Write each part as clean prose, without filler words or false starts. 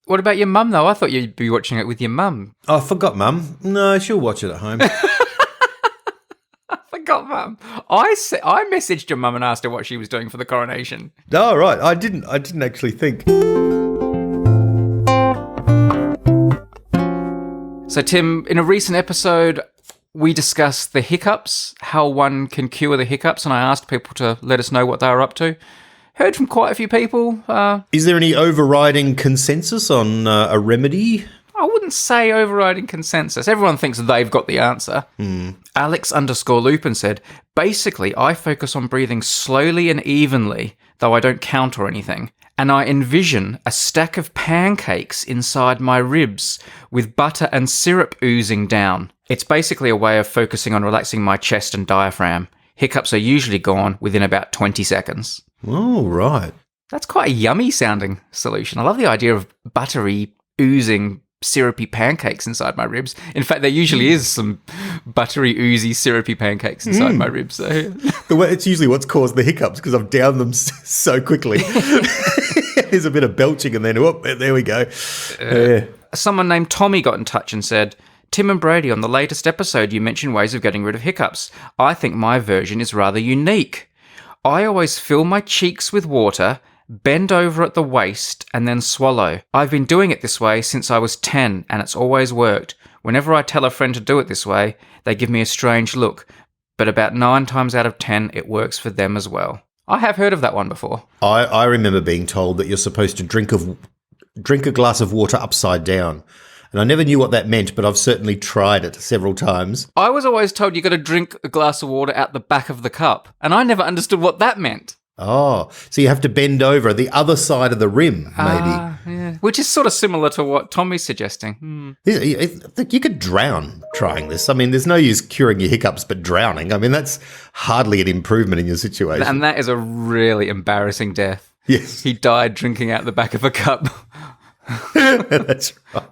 What about your mum, though? I thought you'd be watching it with your mum. Oh, I forgot, Mum. No, she'll watch it at home. I forgot, Mum. I messaged your mum and asked her what she was doing for the coronation. Oh, right. I didn't actually think. So, Tim, in a recent episode, we discussed the hiccups, how one can cure the hiccups, and I asked people to let us know what they were up to. Heard from quite a few people. Is there any overriding consensus on a remedy? I wouldn't say overriding consensus. Everyone thinks they've got the answer. Alex_Lupin said, basically, I focus on breathing slowly and evenly, though I don't count or anything. And I envision a stack of pancakes inside my ribs with butter and syrup oozing down. It's basically a way of focusing on relaxing my chest and diaphragm. Hiccups are usually gone within about 20 seconds. Oh, right. That's quite a yummy sounding solution. I love the idea of buttery, oozing, syrupy pancakes inside my ribs. In fact, there usually is some buttery, oozy, syrupy pancakes inside my ribs. So. It's usually what's caused the hiccups because I've downed them so quickly. There's a bit of belching and then, whoop, there we go. Someone named Tommy got in touch and said, Tim and Brady, on the latest episode, you mentioned ways of getting rid of hiccups. I think my version is rather unique. I always fill my cheeks with water, bend over at the waist, and then swallow. I've been doing it this way since I was 10, and it's always worked. Whenever I tell a friend to do it this way, they give me a strange look. But about 9 times out of 10, it works for them as well. I have heard of that one before. I remember being told that you're supposed to drink a glass of water upside down. And I never knew what that meant, but I've certainly tried it several times. I was always told you got to drink a glass of water out the back of the cup, and I never understood what that meant. Oh, so you have to bend over the other side of the rim, maybe. Yeah. Which is sort of similar to what Tommy's suggesting. You could drown trying this. I mean, there's no use curing your hiccups, but drowning. I mean, that's hardly an improvement in your situation. And that is a really embarrassing death. Yes. He died drinking out the back of a cup. That's right.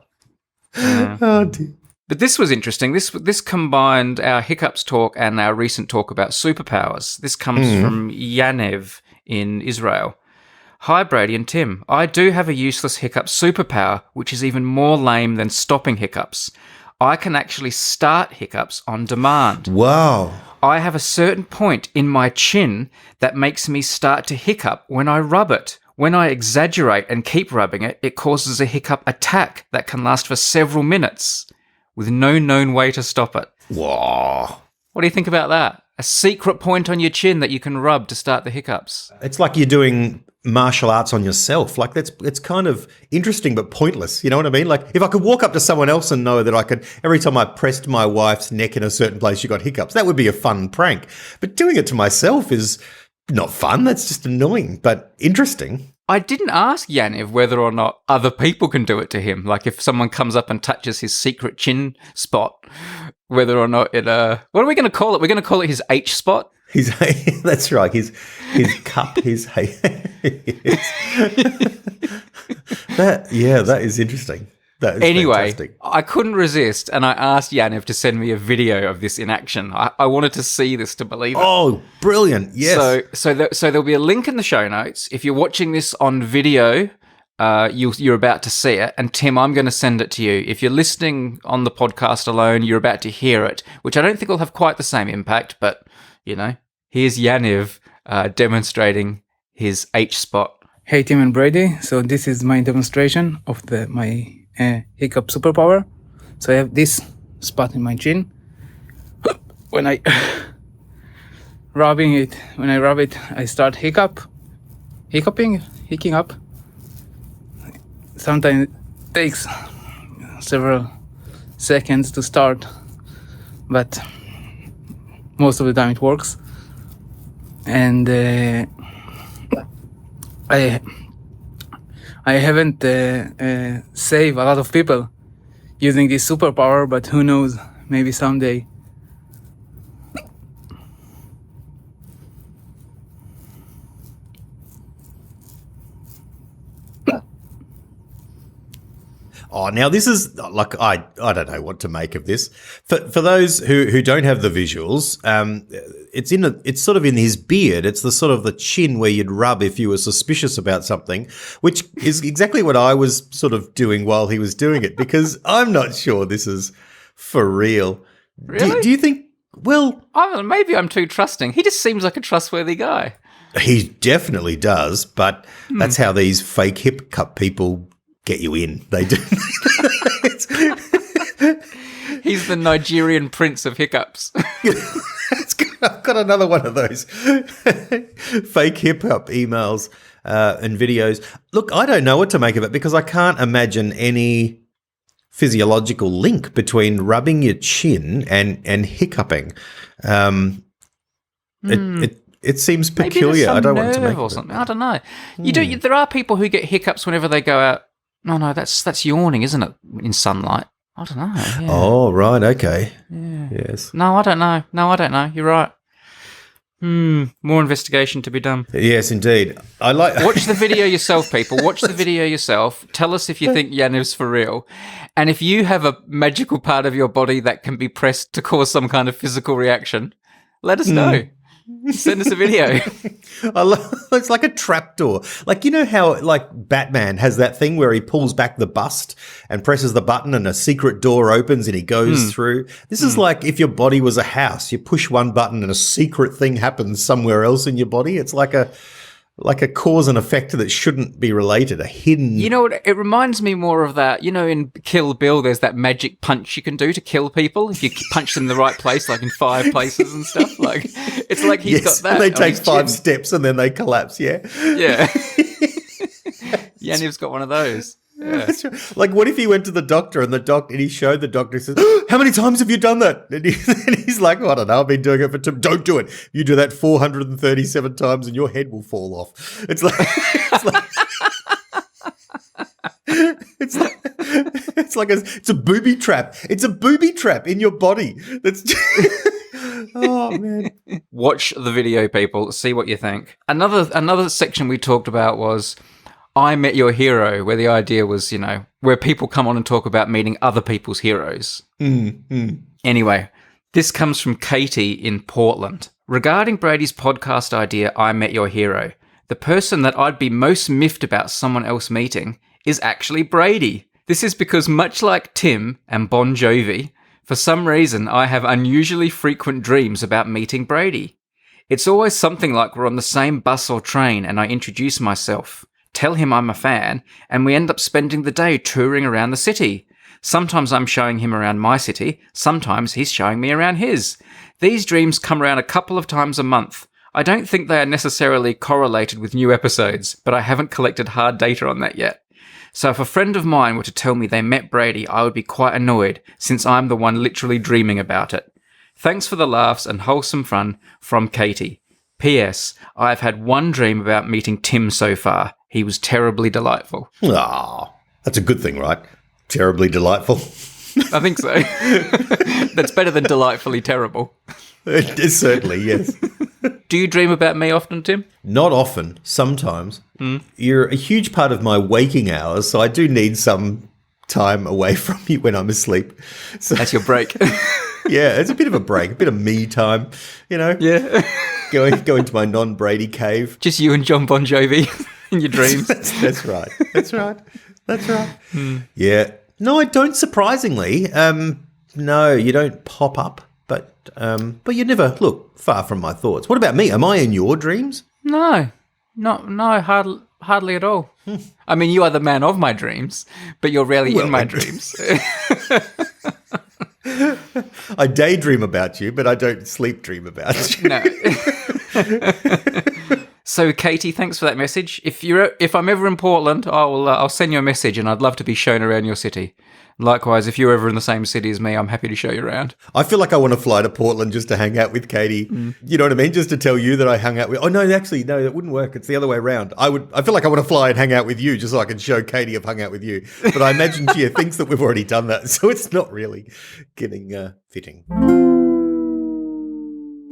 Oh, dear. But this was interesting. This combined our hiccups talk and our recent talk about superpowers. This comes from Yanev in Israel. Hi, Brady and Tim. I do have a useless hiccup superpower, which is even more lame than stopping hiccups. I can actually start hiccups on demand. Wow. I have a certain point in my chin that makes me start to hiccup when I rub it. When I exaggerate and keep rubbing it, it causes a hiccup attack that can last for several minutes with no known way to stop it. Wow. What do you think about that? A secret point on your chin that you can rub to start the hiccups. It's like you're doing martial arts on yourself. Like it's kind of interesting but pointless. You know what I mean? Like if I could walk up to someone else and know that I could, every time I pressed my wife's neck in a certain place, she got hiccups, that would be a fun prank. But doing it to myself is not fun. That's just annoying, but interesting. I didn't ask Yanev whether or not other people can do it to him. Like if someone comes up and touches his secret chin spot, whether or not it, what are we going to call it? We're going to call it his H spot? That's right. His cup, his that is interesting. That is anyway, fantastic. I couldn't resist, and I asked Yanev to send me a video of this in action. I wanted to see this to believe it. Oh, brilliant! Yes. So there'll be a link in the show notes. If you're watching this on video, you're about to see it. And Tim, I'm going to send it to you. If you're listening on the podcast alone, you're about to hear it, which I don't think will have quite the same impact. But here's Yanev demonstrating his H spot. Hey, Tim and Brady. So this is my demonstration of my hiccup superpower. So I have this spot in my chin. When I rub it, I start hiccupping, hicking up. Sometimes it takes several seconds to start, but most of the time it works. And I haven't saved a lot of people using this superpower, but who knows, maybe someday. Oh, now this is like I don't know what to make of this. For those who don't have the visuals, it's sort of in his beard. It's the sort of the chin where you'd rub if you were suspicious about something, which is exactly what I was sort of doing while he was doing it, because I'm not sure this is for real. Really? Do you think? Well, I don't know, maybe I'm too trusting. He just seems like a trustworthy guy. he definitely does, but that's how these fake Hiccup people get you in. They do. He's the Nigerian prince of hiccups. I've got another one of those fake Hiccup emails and videos. Look, I don't know what to make of it because I can't imagine any physiological link between rubbing your chin and hiccuping. It seems peculiar. I don't want to make or something. I don't know. There are people who get hiccups whenever they go out. No, that's yawning, isn't it? In sunlight. I don't know. Yeah. Oh, right. Okay. Yeah. Yes. No, I don't know. You're right. More investigation to be done. Yes, indeed. Watch the video yourself, people. Watch the video yourself. Tell us if you think Yaniv's for real. And if you have a magical part of your body that can be pressed to cause some kind of physical reaction, let us know. Send us a video. It's like a trapdoor. Like, you know how like Batman has that thing where he pulls back the bust and presses the button and a secret door opens and he goes through. This is like if your body was a house. You push one button and a secret thing happens somewhere else in your body. It's like a cause and effect that shouldn't be related, a hidden... You know what? It reminds me more of that. You know, in Kill Bill, there's that magic punch you can do to kill people if you punch them in the right place, like in 5 places and stuff. Like, it's like he's got that. They take 5 steps and then they collapse, yeah? Yeah. Yaniv's got one of those. Yeah. Like, what if he went to the doctor and he showed the doctor, he says, how many times have you done that? And he's like, I don't know, I've been doing it for 2. Don't do it. You do that 437 times and your head will fall off. It's a booby trap. It's a booby trap in your body. Oh, man. Watch the video, people. See what you think. Another section we talked about was I Met Your Hero, where the idea was, where people come on and talk about meeting other people's heroes. Anyway, this comes from Katie in Portland. Regarding Brady's podcast idea, I Met Your Hero, the person that I'd be most miffed about someone else meeting is actually Brady. This is because much like Tim and Bon Jovi, for some reason I have unusually frequent dreams about meeting Brady. It's always something like we're on the same bus or train and I introduce myself, tell him I'm a fan, and we end up spending the day touring around the city. Sometimes I'm showing him around my city, sometimes he's showing me around his. These dreams come around a couple of times a month. I don't think they are necessarily correlated with new episodes, but I haven't collected hard data on that yet. So if a friend of mine were to tell me they met Brady, I would be quite annoyed, since I'm the one literally dreaming about it. Thanks for the laughs and wholesome fun from Katie. P.S. I have had one dream about meeting Tim so far. He was terribly delightful. Oh, that's a good thing, right? Terribly delightful. I think so. That's better than delightfully terrible. It is certainly, yes. Do you dream about me often, Tim? Not often, sometimes. You're a huge part of my waking hours, so I do need some time away from you when I'm asleep. So, that's your break. Yeah, it's a bit of a break, a bit of me time, Yeah. Go into my non-Brady cave. Just you and John Bon Jovi in your dreams. That's right. That's right. Yeah. No, I don't, surprisingly. No, you don't pop up, but you never look far from my thoughts. What about me? Am I in your dreams? No, hardly at all. I mean, you are the man of my dreams, but you're rarely in my dreams. I daydream about you, but I don't sleep dream about you. No. So, Katie, thanks for that message. If I'm ever in Portland, I'll send you a message, and I'd love to be shown around your city. Likewise, if you're ever in the same city as me, I'm happy to show you around. I feel like I want to fly to Portland just to hang out with Katie. You know what I mean? Just to tell you that I hung out with... Oh, no, actually, no, that wouldn't work. It's the other way around. I feel like I want to fly and hang out with you just so I can show Katie I've hung out with you. But I imagine she thinks that we've already done that, so it's not really getting fitting.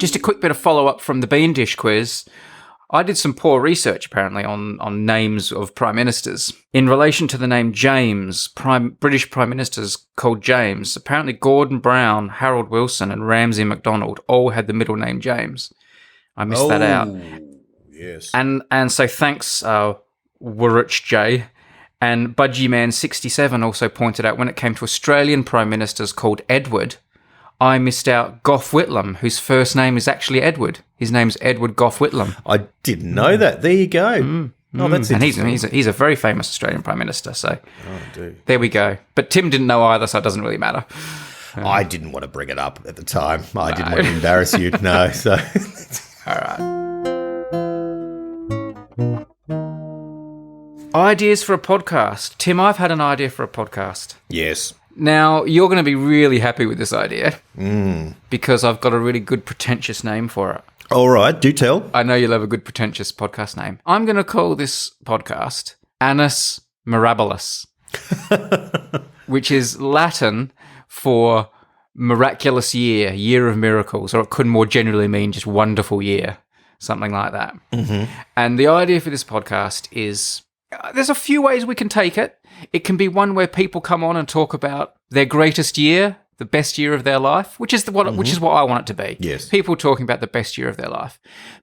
Just a quick bit of follow-up from the Bean Dish quiz. I did some poor research, apparently, on names of prime ministers. In relation to the name James, British prime ministers called James, apparently Gordon Brown, Harold Wilson, and Ramsay MacDonald all had the middle name James. I missed that out. Yes. And so thanks, Woolwich J. And Budgie Man 67 also pointed out when it came to Australian prime ministers called Edward, I missed out Gough Whitlam, whose first name is actually Edward. His name's Edward Gough Whitlam. I didn't know that. There you go. Oh, that's interesting. And he's a very famous Australian prime minister. So there we go. But Tim didn't know either, so it doesn't really matter. I didn't want to bring it up at the time. I didn't want to embarrass you. No. So. All right. Ideas for a podcast. Tim, I've had an idea for a podcast. Yes. Now, you're going to be really happy with this idea because I've got a really good pretentious name for it. All right, do tell. I know you'll have a good pretentious podcast name. I'm going to call this podcast Anus Mirabilis, which is Latin for miraculous year, year of miracles, or it could more generally mean just wonderful year, something like that. Mm-hmm. And the idea for this podcast is there's a few ways we can take it. It can be one where people come on and talk about their greatest year, the best year of their life, which is what I want it to be. Yes. People talking about the best year of their life.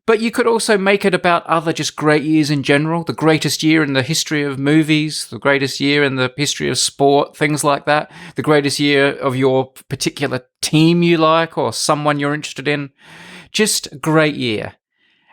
But you could also make it about other just great years in general, the greatest year in the history of movies, the greatest year in the history of sport, things like that, the greatest year of your particular team you like or someone you're interested in. Just a great year.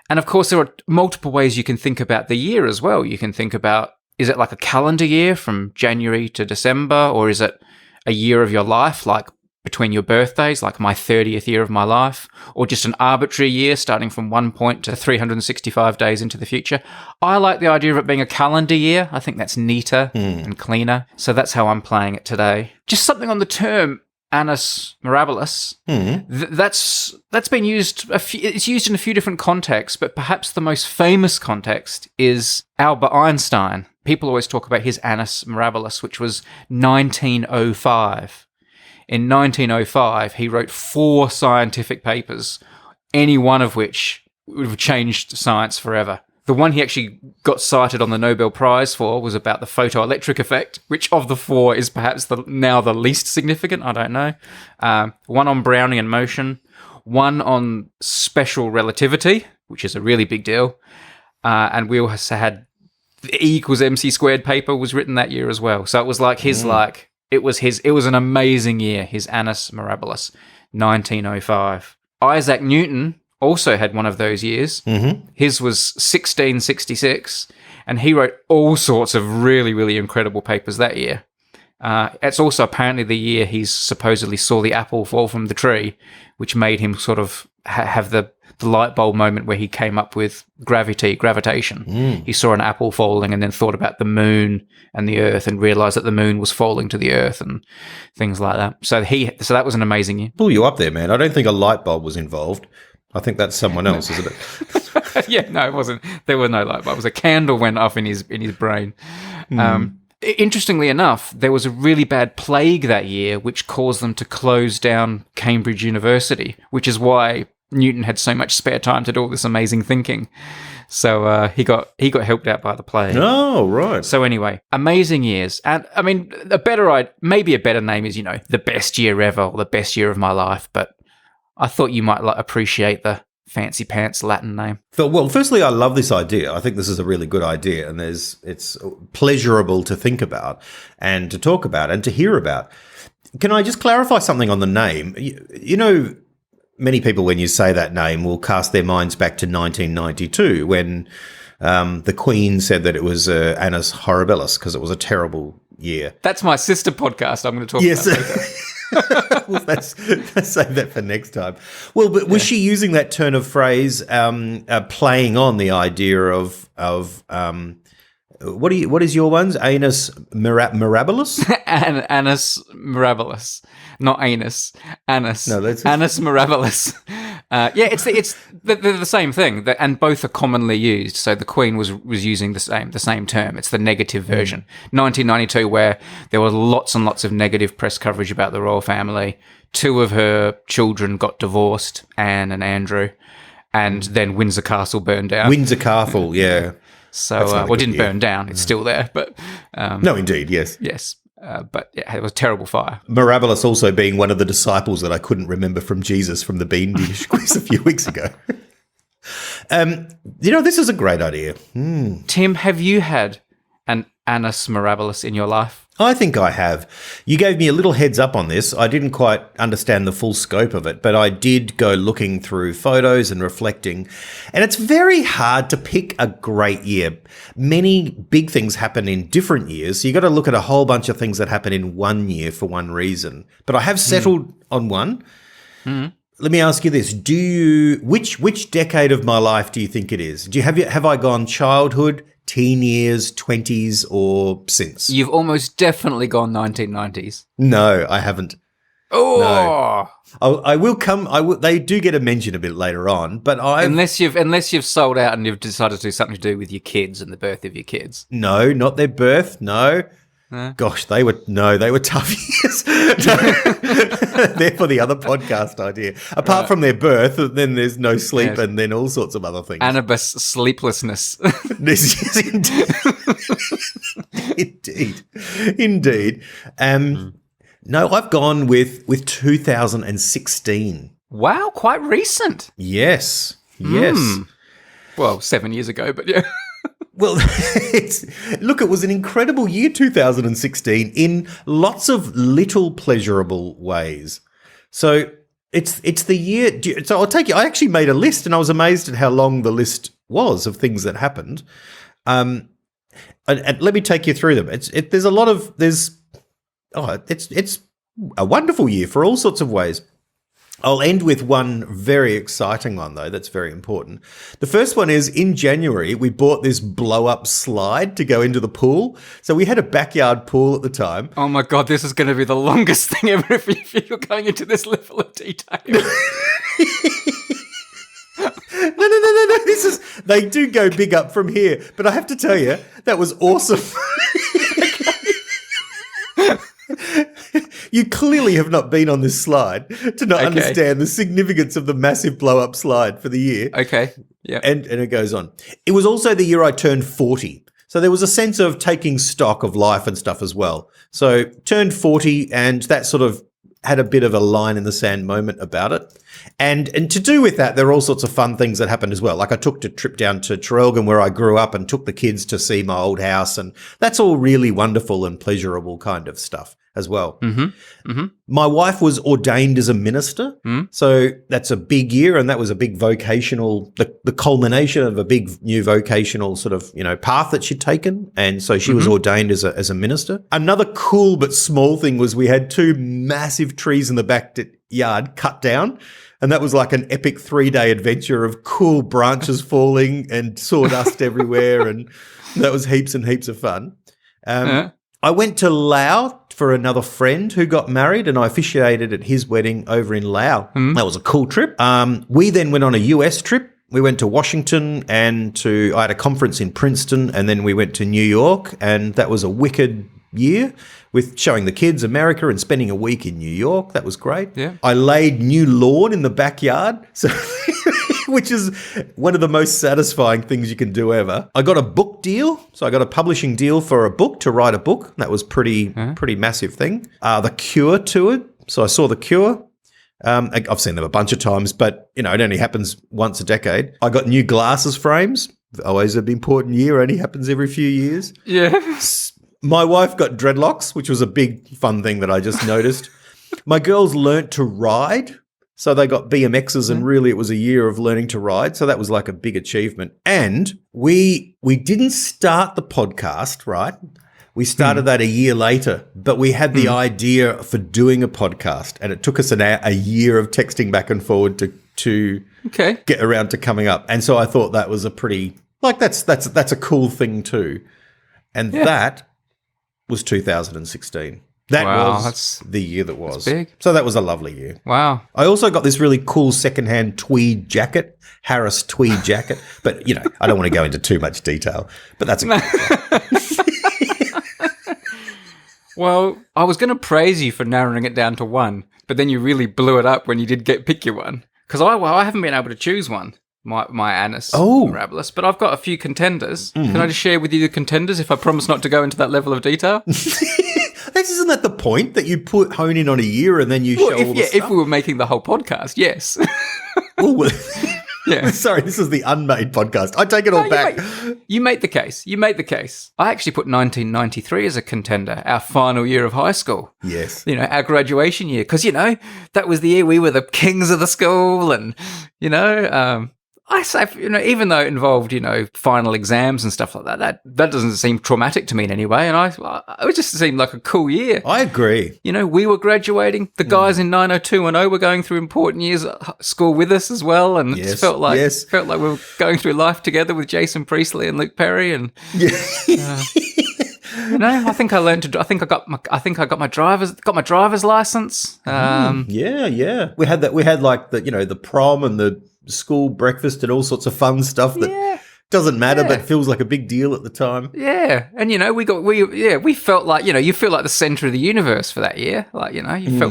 And of course, there are multiple ways you can think about the year as well. You can think about, is it like a calendar year from January to December, or is it a year of your life, like between your birthdays, like my 30th year of my life, or just an arbitrary year starting from one point to 365 days into the future? I like the idea of it being a calendar year. I think that's neater and cleaner. So that's how I'm playing it today. Just something on the term Anus Mirabilis. That's been used. It's used in a few different contexts, but perhaps the most famous context is Albert Einstein. People always talk about his Anus Mirabilis, which was 1905. In 1905, he wrote 4 scientific papers, any one of which would have changed science forever. The one he actually got cited on the Nobel Prize for was about the photoelectric effect, which of the 4 is perhaps now the least significant. I don't know. One on Brownian motion, one on special relativity, which is a really big deal. And we also had the E equals MC squared paper was written that year as well. So it was like it was an amazing year, his Anus Mirabilis, 1905. Isaac Newton also had one of those years. Mm-hmm. His was 1666, and he wrote all sorts of really, really incredible papers that year. It's also apparently the year he supposedly saw the apple fall from the tree, which made him sort of have the light bulb moment where he came up with gravitation. He saw an apple falling and then thought about the moon and the earth and realized that the moon was falling to the earth and things like that. So that was an amazing year. Pull you up there, man. I don't think a light bulb was involved. I think that's someone else, isn't it? Yeah, no, it wasn't. There were no light bulbs. A candle went off in his brain. Interestingly enough, there was a really bad plague that year, which caused them to close down Cambridge University, which is why Newton had so much spare time to do all this amazing thinking. So he got helped out by the plague. Oh, right. So anyway, amazing years. And I mean, maybe a better name is, the best year ever or the best year of my life. But I thought you might appreciate the fancy pants Latin name. Well, firstly, I love this idea. I think this is a really good idea, and it's pleasurable to think about and to talk about and to hear about. Can I just clarify something on the name? Many people, when you say that name, will cast their minds back to 1992 when the Queen said that it was Anus Horribilis because it was a terrible year. That's my sister podcast I'm going to talk about later. Well, let's save that for next time. Well, but was she using that turn of phrase, playing on the idea of what is your ones? Anus Mirabilis? Anus Mirabilis, not anus. Anus. No, that's Anus Mirabilis. It's they're the same thing, and both are commonly used. So the Queen was using the same term. It's the negative version. 1992, where there was lots and lots of negative press coverage about the royal family. 2 of her children got divorced, Anne and Andrew, and then Windsor Castle burned down. Windsor Castle, yeah. So, That's not a well, good it didn't year. burn down. It's still there, but No, indeed, yes. yes. But yeah, it was a terrible fire. Mirabilis also being one of the disciples that I couldn't remember from Jesus from the Bean Dish quiz a few weeks ago. This is a great idea. Tim, have you had an Anus Mirabilis in your life? I think I have. You gave me a little heads up on this. I didn't quite understand the full scope of it, but I did go looking through photos and reflecting. And it's very hard to pick a great year. Many big things happen in different years. So you got to look at a whole bunch of things that happen in one year for one reason. But I have settled on one. Let me ask you this: which decade of my life do you think it is? Have I gone childhood, teen years, 20s, or since? You've almost definitely gone 1990s. No, I haven't. Oh, I will come. They do get a mention a bit later on, but unless you've sold out and you've decided to do something to do with your kids and the birth of your kids. No, not their birth. No. Gosh, they were tough years. They're for the other podcast idea. Apart from their birth, then there's no sleep and then all sorts of other things. Anubis sleeplessness. Yes, indeed. No, I've gone with 2016. Wow, quite recent. Yes. Well, 7 years ago, but yeah. Well, it was an incredible year, 2016, in lots of little pleasurable ways. So it's the year. So I'll take you. I actually made a list, and I was amazed at how long the list was of things that happened. And let me take you through them. It's a wonderful year for all sorts of ways. I'll end with one very exciting one, though, that's very important. The first one is, in January, we bought this blow-up slide to go into the pool. So we had a backyard pool at the time. Oh, my God, this is going to be the longest thing ever if you're going into this level of detail. No. They do go big up from here. But I have to tell you, that was awesome. You clearly have not been on this slide to not understand the significance of the massive blow-up slide for the year. Okay, yeah. And it goes on. It was also the year I turned 40. So there was a sense of taking stock of life and stuff as well. So turned 40, and that sort of had a bit of a line in the sand moment about it. And to do with that, there are all sorts of fun things that happened as well. Like I took a trip down to Traralgon where I grew up and took the kids to see my old house. And that's all really wonderful and pleasurable kind of stuff as well. My wife was ordained as a minister. So that's a big year, and that was a big vocational, the culmination of a big new vocational sort of, path that she'd taken. And so she was ordained as a minister. Another cool but small thing was we had 2 massive trees in the backyard cut down. And that was like an epic 3-day adventure of cool branches falling and sawdust everywhere. And that was heaps and heaps of fun. I went to Laos for another friend who got married, and I officiated at his wedding over in Laos. That was a cool trip. We then went on a US trip. We went to Washington and I had a conference in Princeton, and then we went to New York, and that was a wicked year with showing the kids America and spending a week in New York. That was great. Yeah. I laid new lawn in the backyard, so which is one of the most satisfying things you can do ever. I got a book deal. So I got a publishing deal for a book, to write a book. That was pretty massive thing. The Cure toured. So I saw The Cure. I've seen them a bunch of times, but, it only happens once a decade. I got new glasses frames. Always an important year. Only happens every few years. Yeah. My wife got dreadlocks, which was a big fun thing that I just noticed. My girls learnt to ride. So they got BMXs, and really it was a year of learning to ride. So that was like a big achievement. And we didn't start the podcast, right? We started that a year later, but we had the idea for doing a podcast, and it took us a year of texting back and forward to get around to coming up. And so I thought that was a pretty, that's a cool thing too. And that was 2016. That was the year that was. Big. So that was a lovely year. Wow. I also got this really cool secondhand tweed jacket, Harris tweed jacket. But, I don't want to go into too much detail. But that's a Well, I was going to praise you for narrowing it down to one, but then you really blew it up when you did pick your one. Because I haven't been able to choose one. my Anus Oh. Mirabilis, but I've got a few contenders. Can I just share with you the contenders if I promise not to go into that level of detail? Isn't that the point, that you hone in on a year and then you show all the stuff? If we were making the whole podcast, yes. Ooh, Yeah. Sorry, this is the Unmade podcast. I take it all back. You made the case. I actually put 1993 as a contender, our final year of high school. Yes. Our graduation year. Because, that was the year we were the kings of the school. And, I say, even though it involved, final exams and stuff like that doesn't seem traumatic to me in any way. And it just seemed like a cool year. I agree. We were graduating. The guys in 90210 were going through important years at school with us as well. And it just felt like we were going through life together with Jason Priestley and Luke Perry. And I think I learned to. I think I got my driver's license. Yeah. We had that. We had like the prom and the school breakfast and all sorts of fun stuff that doesn't matter, but feels like a big deal at the time. Yeah, and we felt like you feel like the center of the universe for that year. Like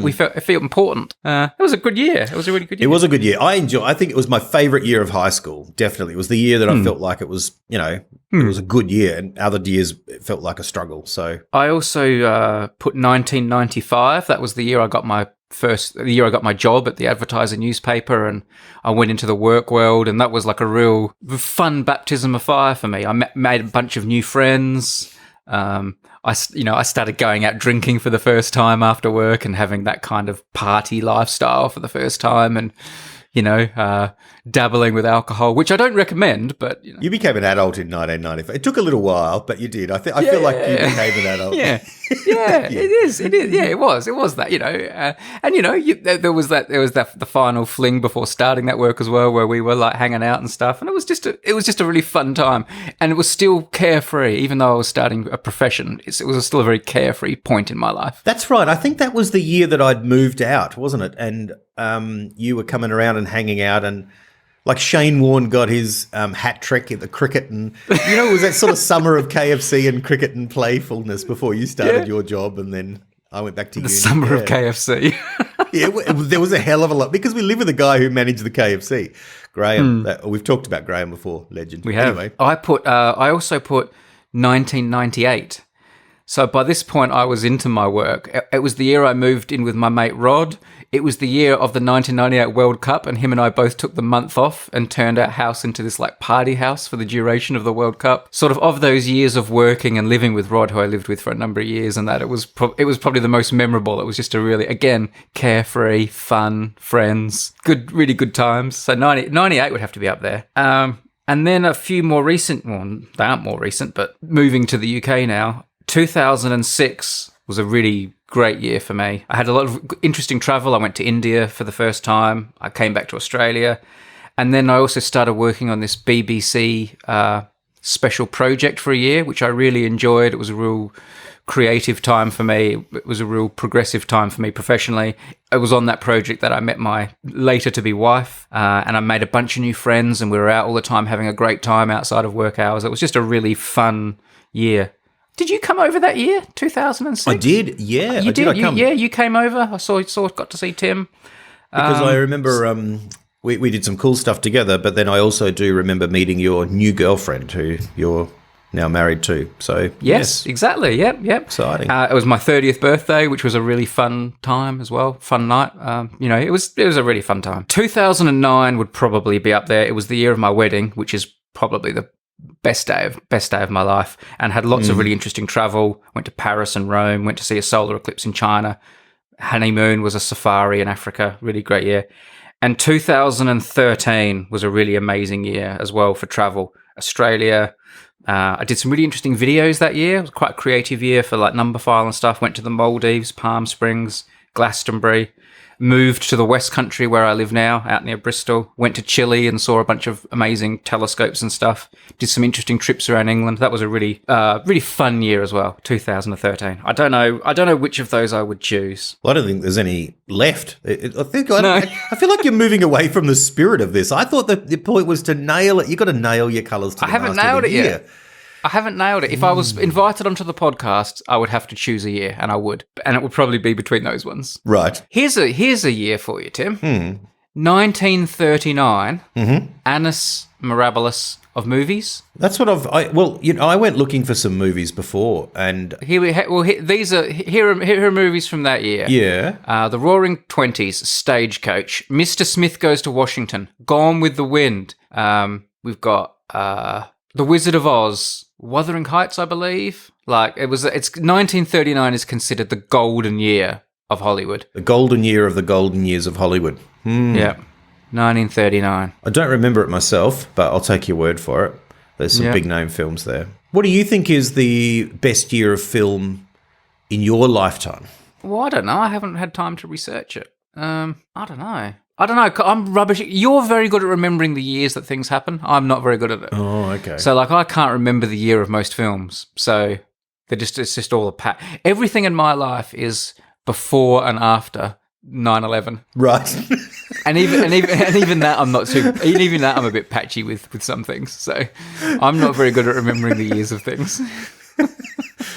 we felt important. It was a good year. It was a really good year. It was a good year. I think it was my favorite year of high school. Definitely, it was the year that I felt like it was. It was a good year, and other years it felt like a struggle. So I also put 1995. That was the year I got my job at the advertiser newspaper, and I went into the work world, and that was like a real fun baptism of fire for me. I made a bunch of new friends. I started going out drinking for the first time after work and having that kind of party lifestyle for the first time, and dabbling with alcohol, which I don't recommend, but you became an adult in 1995. It took a little while, but you did. I feel like you became an adult. Yeah, it is. Yeah, it was that. There was the final fling before starting that work as well, where we were like hanging out and stuff, and it was just a really fun time, and it was still carefree, even though I was starting a profession. It was still a very carefree point in my life. That's right. I think that was the year that I'd moved out, wasn't it? And you were coming around and hanging out, and like Shane Warne got his hat trick at the cricket, and it was that sort of summer of KFC and cricket and playfulness before you started your job, and then I went back to uni. The summer of KFC. There was a hell of a lot, because we live with a guy who managed the KFC, Graham. We've talked about Graham before, legend. We have. Anyway. I also put 1998. So by this point, I was into my work. It was the year I moved in with my mate Rod. It was the year of the 1998 World Cup, and him and I both took the month off and turned our house into this like party house for the duration of the World Cup. Sort of those years of working and living with Rod, who I lived with for a number of years, and that it was probably the most memorable. It was just a really, again, carefree, fun, friends, really good times. So 98 would have to be up there. And then a few more recent, well, they aren't more recent, but moving to the UK now, 2006 was a really great year for me. I had a lot of interesting travel. I went to India for the first time. I came back to Australia. And then I also started working on this BBC special project for a year, which I really enjoyed. It was a real creative time for me. It was a real progressive time for me professionally. It was on that project that I met my later-to-be wife, and I made a bunch of new friends, and we were out all the time having a great time outside of work hours. It was just a really fun year. Did you come over that year, 2006? I did, yeah. You did? You came over. I got to see Tim. Because I remember we did some cool stuff together, but then I also do remember meeting your new girlfriend, who you're now married to. So yes, exactly. Yep. Exciting. It was my 30th birthday, which was a really fun time as well. Fun night. It was a really fun time. 2009 would probably be up there. It was the year of my wedding, which is probably the best day of my life, and had lots of really interesting travel. Went to Paris and Rome, went to see a solar eclipse in China. Honeymoon was a safari in Africa. Really great year. And 2013 was a really amazing year as well for travel. Australia. I did some really interesting videos that year. It was quite a creative year for like number file and stuff. Went to the Maldives, Palm Springs, Glastonbury. Moved to the West Country where I live now, out near Bristol. Went to Chile and saw a bunch of amazing telescopes and stuff. Did some interesting trips around England. That was a really fun year as well, 2013. I don't know which of those I would choose. Well, I don't think there's any left. I feel like you're moving away from the spirit of this. I thought that the point was to nail it. You've got to nail your colours to the I haven't mast of nailed the it year. yet. I haven't nailed it. If I was invited onto the podcast, I would have to choose a year, and I would. And it would probably be between those ones. Right. Here's a year for you, Tim. 1939, Anus Mirabilis of movies. That's what I went looking for some movies before, and Here are movies from that year. yeah. The Roaring Twenties, Stagecoach, Mr. Smith Goes to Washington, Gone with the Wind. We've got The Wizard of Oz, Wuthering Heights, I believe. It's 1939 is considered the golden year of Hollywood. The golden year of the golden years of Hollywood. Yeah, 1939. I don't remember it myself, but I'll take your word for it. There's some big name films there. What do you think is the best year of film in your lifetime? Well, I don't know. I haven't had time to research it. I don't know. I'm rubbish. You're very good at remembering the years that things happen. I'm not very good at it. Oh, okay. So, I can't remember the year of most films. So, it's just all a pat. Everything in my life is before and after 9/11. Right. And even that I'm not too. Even that I'm a bit patchy with some things. So, I'm not very good at remembering the years of things.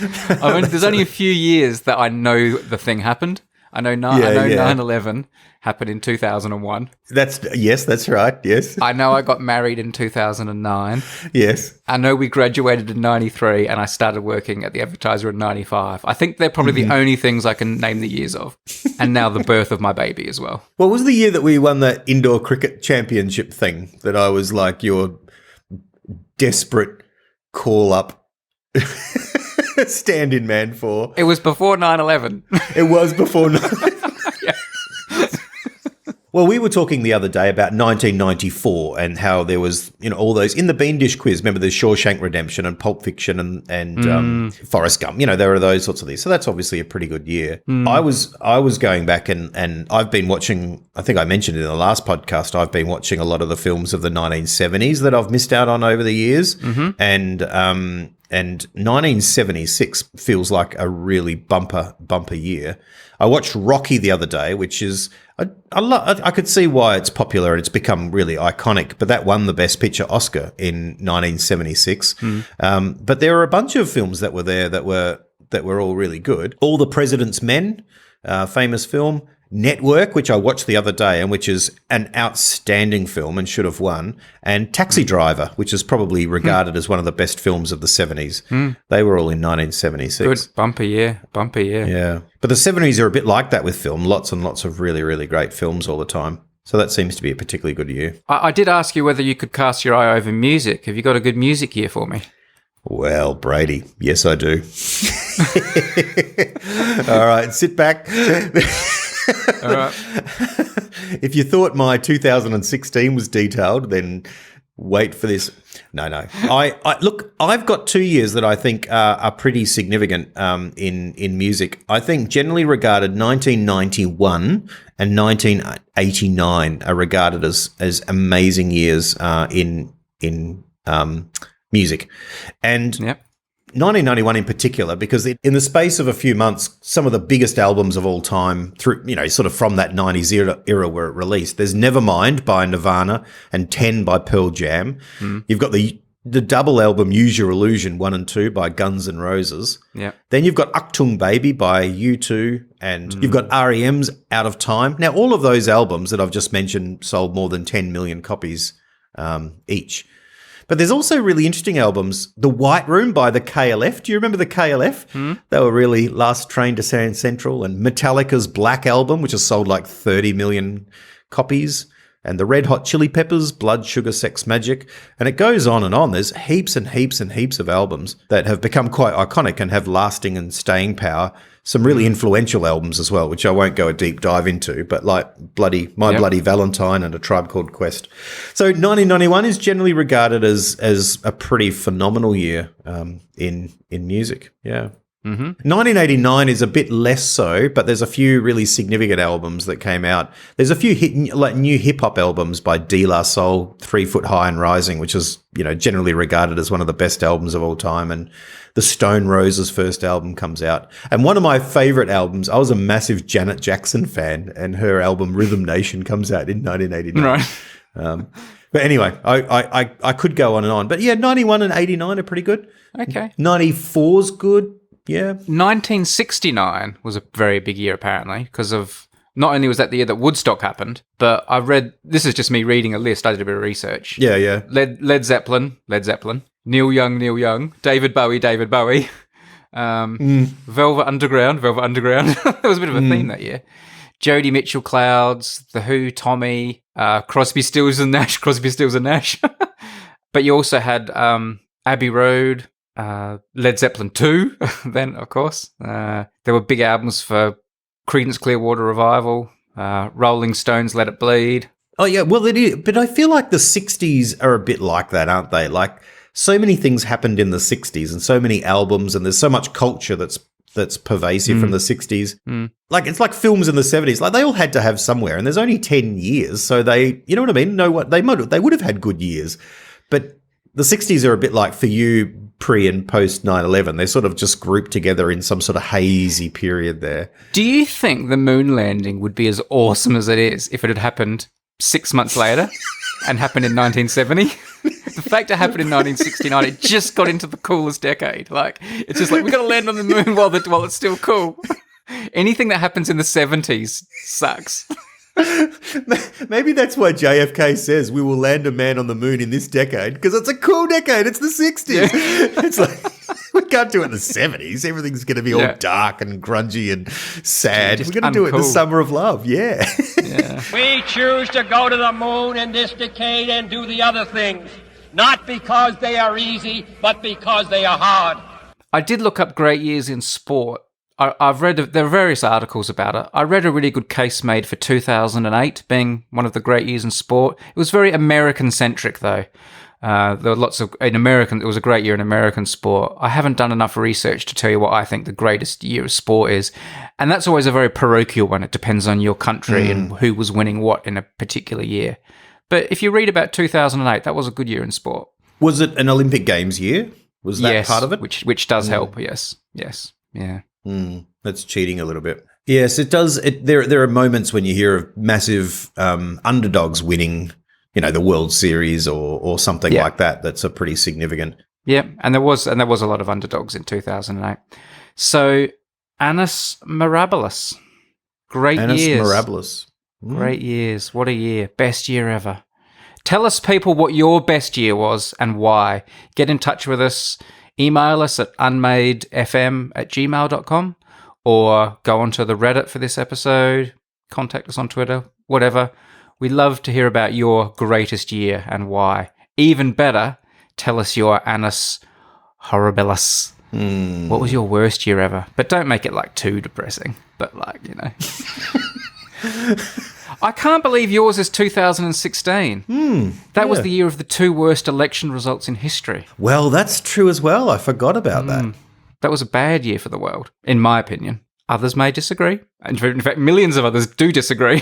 There's only a few years that I know the thing happened. I know 9/11 happened in 2001. That's right. Yes. I know I got married in 2009. Yes. I know we graduated in 93 and I started working at the Advertiser in 95. I think they're probably the only things I can name the years of. And now the birth of my baby as well. What was the year that we won that indoor cricket championship thing that I was like your desperate call-up stand-in man for? It was before 9/11. It was before 9/11. Yeah. Well, we were talking the other day about 1994 and how there was, all those in the Bean Dish quiz. Remember the Shawshank Redemption and Pulp Fiction and Forrest Gump. There are those sorts of these. So that's obviously a pretty good year. I was going back and I've been watching. I think I mentioned it in the last podcast. I've been watching a lot of the films of the 1970s that I've missed out on over the years, and 1976 feels like a really bumper year. I watched Rocky the other day, which is I could see why it's popular and it's become really iconic, but that won the Best Picture Oscar in 1976. But there are a bunch of films that were there that were all really good. All the President's Men, famous film. Network, which I watched the other day and which is an outstanding film and should have won, and Taxi Driver, which is probably regarded as one of the best films of the 70s. They were all in 1976. Good. Bumper year. Yeah. But the 70s are a bit like that with film. Lots and lots of really, really great films all the time. So that seems to be a particularly good year. I did ask you whether you could cast your eye over music. Have you got a good music year for me? Well, Brady, yes, I do. All right, sit back. All right. If you thought my 2016 was detailed, then wait for this. No. I've got 2 years that I think are pretty significant in music. I think generally regarded 1991 and 1989 are regarded as amazing years in music. And 1991 in particular, because in the space of a few months, some of the biggest albums of all time through, sort of from that 90s era were released. There's Nevermind by Nirvana and 10 by Pearl Jam. You've got the double album Use Your Illusion 1 and 2 by Guns N' Roses. Yeah. Then you've got Achtung Baby by U2 and you've got R.E.M's Out of Time. Now, all of those albums that I've just mentioned sold more than 10 million copies each. But there's also really interesting albums. The White Room by the KLF. Do you remember the KLF? They were really Last Train to San Central. And Metallica's Black Album, which has sold like 30 million copies. And the Red Hot Chili Peppers, Blood, Sugar, Sex, Magic. And it goes on and on. There's heaps and heaps and heaps of albums that have become quite iconic and have lasting and staying power. Some really influential albums as well, which I won't go a deep dive into, but like Bloody Valentine and A Tribe Called Quest. So 1991 is generally regarded as a pretty phenomenal year in music. Yeah. 1989 is a bit less so, but there's a few really significant albums that came out. There's a few new hip-hop albums by De La Soul, 3 Foot High and Rising, which is, generally regarded as one of the best albums of all time. And the Stone Roses' first album comes out. And one of my favorite albums, I was a massive Janet Jackson fan, and her album Rhythm Nation comes out in 1989. Right. But anyway, I could go on and on. But yeah, 91 and 89 are pretty good. Okay. 94's good. Yeah. 1969 was a very big year, apparently, because of Not only was that the year that Woodstock happened, but I read, this is just me reading a list, I did a bit of research. Yeah. Led Zeppelin, Neil Young, David Bowie, Velvet Underground. There was a bit of a theme that year. Jody Mitchell, Clouds, The Who, Tommy, Crosby, Stills and Nash. But you also had Abbey Road, Led Zeppelin 2, then, of course. There were big albums for Creedence Clearwater Revival, Rolling Stones, Let It Bleed. Oh, yeah, well, it is. But I feel like the 60s are a bit like that, aren't they? Like, so many things happened in the 60s and so many albums, and there's so much culture that's pervasive from the 60s. Like, it's like films in the 70s. Like, they all had to have somewhere, and there's only 10 years, so they, you know what I mean? They would have had good years. But the 60s are a bit like, for you, pre and post 9/11. They're sort of just grouped together in some sort of hazy period there. Do you think the moon landing would be as awesome as it is if it had happened 6 months later and happened in 1970? The fact it happened in 1969, it just got into the coolest decade. Like, it's just like, we've got to land on the moon while it's still cool. Anything that happens in the 70s sucks. Maybe that's why JFK says we will land a man on the moon in this decade, because it's a cool decade. It's the 60s. Yeah. It's like, we can't do it in the 70s. Everything's going to be all dark and grungy and sad. We're going to do it in the summer of love. Yeah. We choose to go to the moon in this decade and do the other things, not because they are easy, but because they are hard. I did look up great years in sport. I've read, there are various articles about it. I read a really good case made for 2008 being one of the great years in sport. It was very American-centric, though. There were lots of, it was a great year in American sport. I haven't done enough research to tell you what I think the greatest year of sport is. And that's always a very parochial one. It depends on your country and who was winning what in a particular year. But if you read about 2008, that was a good year in sport. Was it an Olympic Games year? Was that part of it? Which does help, yes. Yeah. That's cheating a little bit. Yes, it does. There are moments when you hear of massive underdogs winning, the World Series or something like that. That's a pretty significant. Yeah, and there was a lot of underdogs in 2008. So Anus Mirabilis, great years. Anus Mirabilis, great years. What a year! Best year ever. Tell us, people, what your best year was and why. Get in touch with us. Email us at unmadefm@gmail.com or go onto the Reddit for this episode, contact us on Twitter, whatever. We love to hear about your greatest year and why. Even better, tell us your Anus Horribilis. What was your worst year ever? But don't make it like too depressing, but I can't believe yours is 2016. That was the year of the 2 worst election results in history. Well, that's true as well. I forgot about that. That was a bad year for the world, in my opinion. Others may disagree. In fact, millions of others do disagree.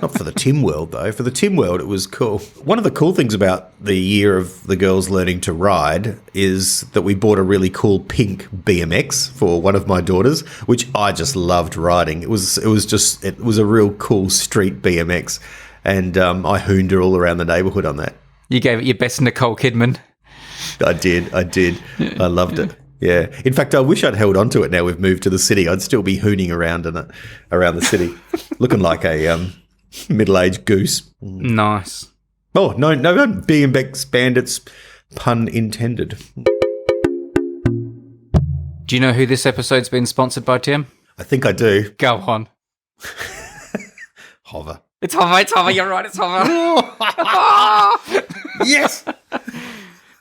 Not for the Tim world, though. For the Tim world, it was cool. One of the cool things about the year of the girls learning to ride is that we bought a really cool pink BMX for one of my daughters, which I just loved riding. It was a real cool street BMX, and I hooned her all around the neighbourhood on that. You gave it your best Nicole Kidman. I did. I loved it. Yeah. In fact, I wish I'd held on to it now we've moved to the city. I'd still be hooning around in it, around the city, looking like a middle-aged goose. Nice. Oh, no, BMX bandits, pun intended. Do you know who this episode's been sponsored by, Tim? I think I do. Go on. Hover. It's Hover, you're right, it's Hover. Yes!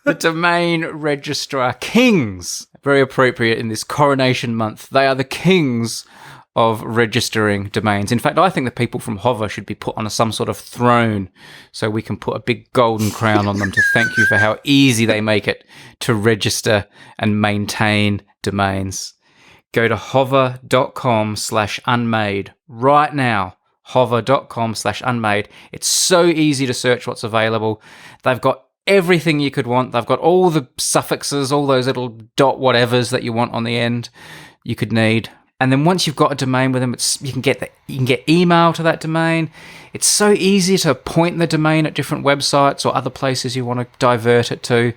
The domain registrar kings. Very appropriate in this Coronation month. They are the kings of registering domains. In fact, I think the people from Hover should be put on some sort of throne so we can put a big golden crown on them to thank you for how easy they make it to register and maintain domains. Go to hover.com/unmade right now. Hover.com/unmade. It's so easy to search what's available. They've got everything you could want. They've got all the suffixes, all those little dot whatevers that you want on the end you could need. And then once you've got a domain with them, you can get email to that domain. It's so easy to point the domain at different websites or other places you want to divert it to.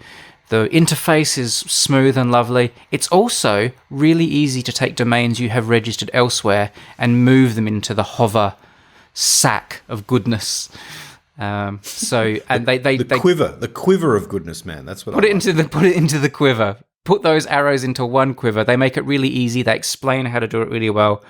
The interface is smooth and lovely. It's also really easy to take domains you have registered elsewhere and move them into the Hover sack of goodness. And The quiver of goodness, man. That's what put it into the quiver. Put those arrows into one quiver. They make it really easy. They explain how to do it really well.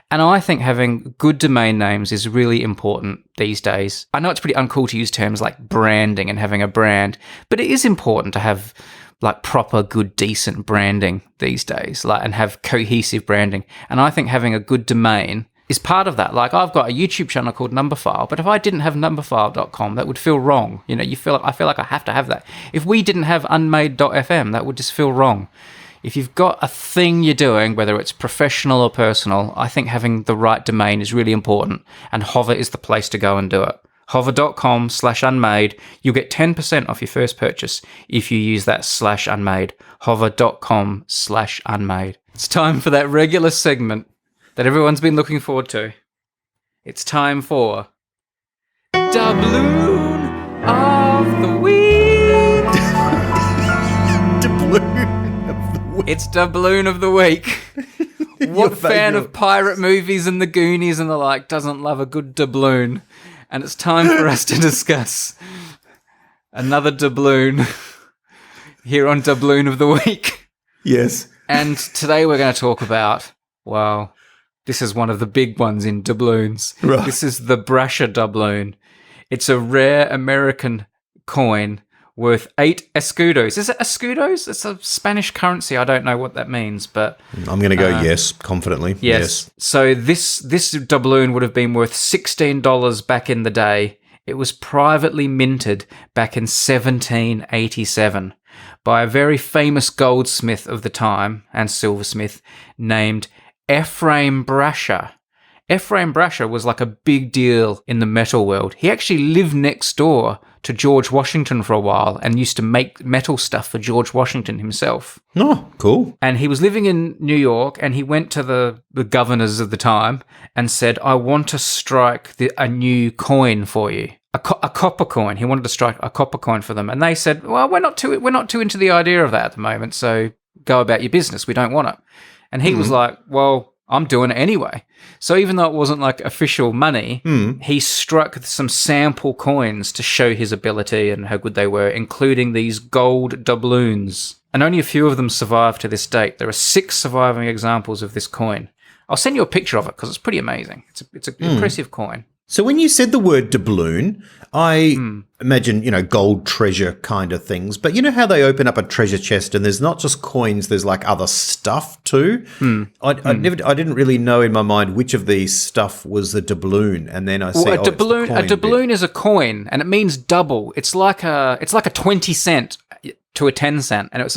And I think having good domain names is really important these days. I know it's pretty uncool to use terms like branding and having a brand, but it is important to have like proper, good, decent branding these days, like, and have cohesive branding. And I think having a good domain is part of that. Like, I've got a YouTube channel called Numberphile, but if I didn't have numberphile.com, that would feel wrong. You know, I feel like I have to have that. If we didn't have unmade.fm, that would just feel wrong. If you've got a thing you're doing, whether it's professional or personal, I think having the right domain is really important, and Hover is the place to go and do it. Hover.com/unmade. You'll get 10% off your first purchase if you use that /unmade. Hover.com/unmade. It's time for that regular segment that everyone's been looking forward to. It's time for Doubloon of the Week. Doubloon of the week. It's Doubloon of the Week. What fan of pirate movies and the Goonies and the like doesn't love a good doubloon? And it's time for us to discuss another doubloon here on Doubloon of the Week. Yes. And today we're going to talk about, well, this is one of the big ones in doubloons. Right. This is the Brasher doubloon. It's a rare American coin worth 8 escudos. Is it escudos? It's a Spanish currency. I don't know what that means, but I'm going to go yes, confidently. yes. So this doubloon would have been worth $16 back in the day. It was privately minted back in 1787 by a very famous goldsmith of the time and silversmith named Ephraim Brasher. Ephraim Brasher was like a big deal in the metal world. He actually lived next door to George Washington for a while and used to make metal stuff for George Washington himself. Oh, cool. And he was living in New York, and he went to the governors of the time and said, I want to strike a new coin for you. A copper coin. He wanted to strike a copper coin for them. And they said, well, we're not too into the idea of that at the moment, so go about your business. We don't want it. And he was like, well, I'm doing it anyway. So even though it wasn't like official money, he struck some sample coins to show his ability and how good they were, including these gold doubloons. And only a few of them survive to this date. There are 6 surviving examples of this coin. I'll send you a picture of it because it's pretty amazing. It's an impressive coin. So when you said the word doubloon, I imagine, gold treasure kind of things. But you know how they open up a treasure chest and there's not just coins, there's like other stuff too? I didn't really know in my mind which of these stuff was the doubloon. And then I see a doubloon is a coin, and it means double. It's like a 20 cent to a 10 cent, and it was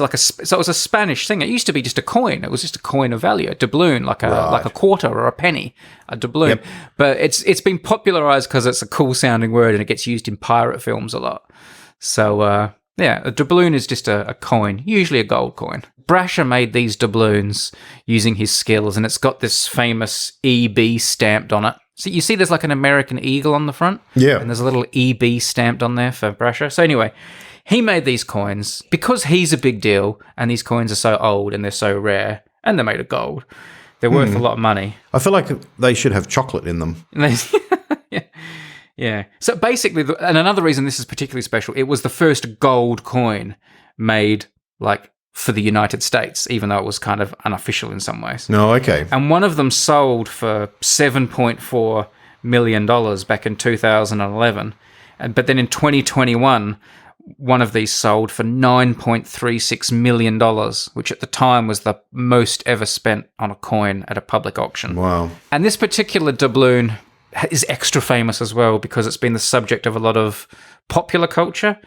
a Spanish thing. It used to be just a coin. It was just a coin of value, a doubloon, like a quarter or a penny, a doubloon. Yep. But it's been popularized because it's a cool sounding word and it gets used in pirate films a lot. So a doubloon is just a coin, usually a gold coin. Brasher made these doubloons using his skills, and it's got this famous EB stamped on it. So you see there's like an American eagle on the front? Yeah. And there's a little EB stamped on there for Brasher. So anyway, he made these coins because he's a big deal, and these coins are so old and they're so rare, and they're made of gold. They're worth a lot of money. I feel like they should have chocolate in them. Yeah. So basically, and another reason this is particularly special, it was the first gold coin made like for the United States, even though it was kind of unofficial in some ways. No, okay. And one of them sold for $7.4 million back in 2011. But then in 2021, one of these sold for $9.36 million, which at the time was the most ever spent on a coin at a public auction. Wow. And this particular doubloon is extra famous as well because it's been the subject of a lot of popular culture.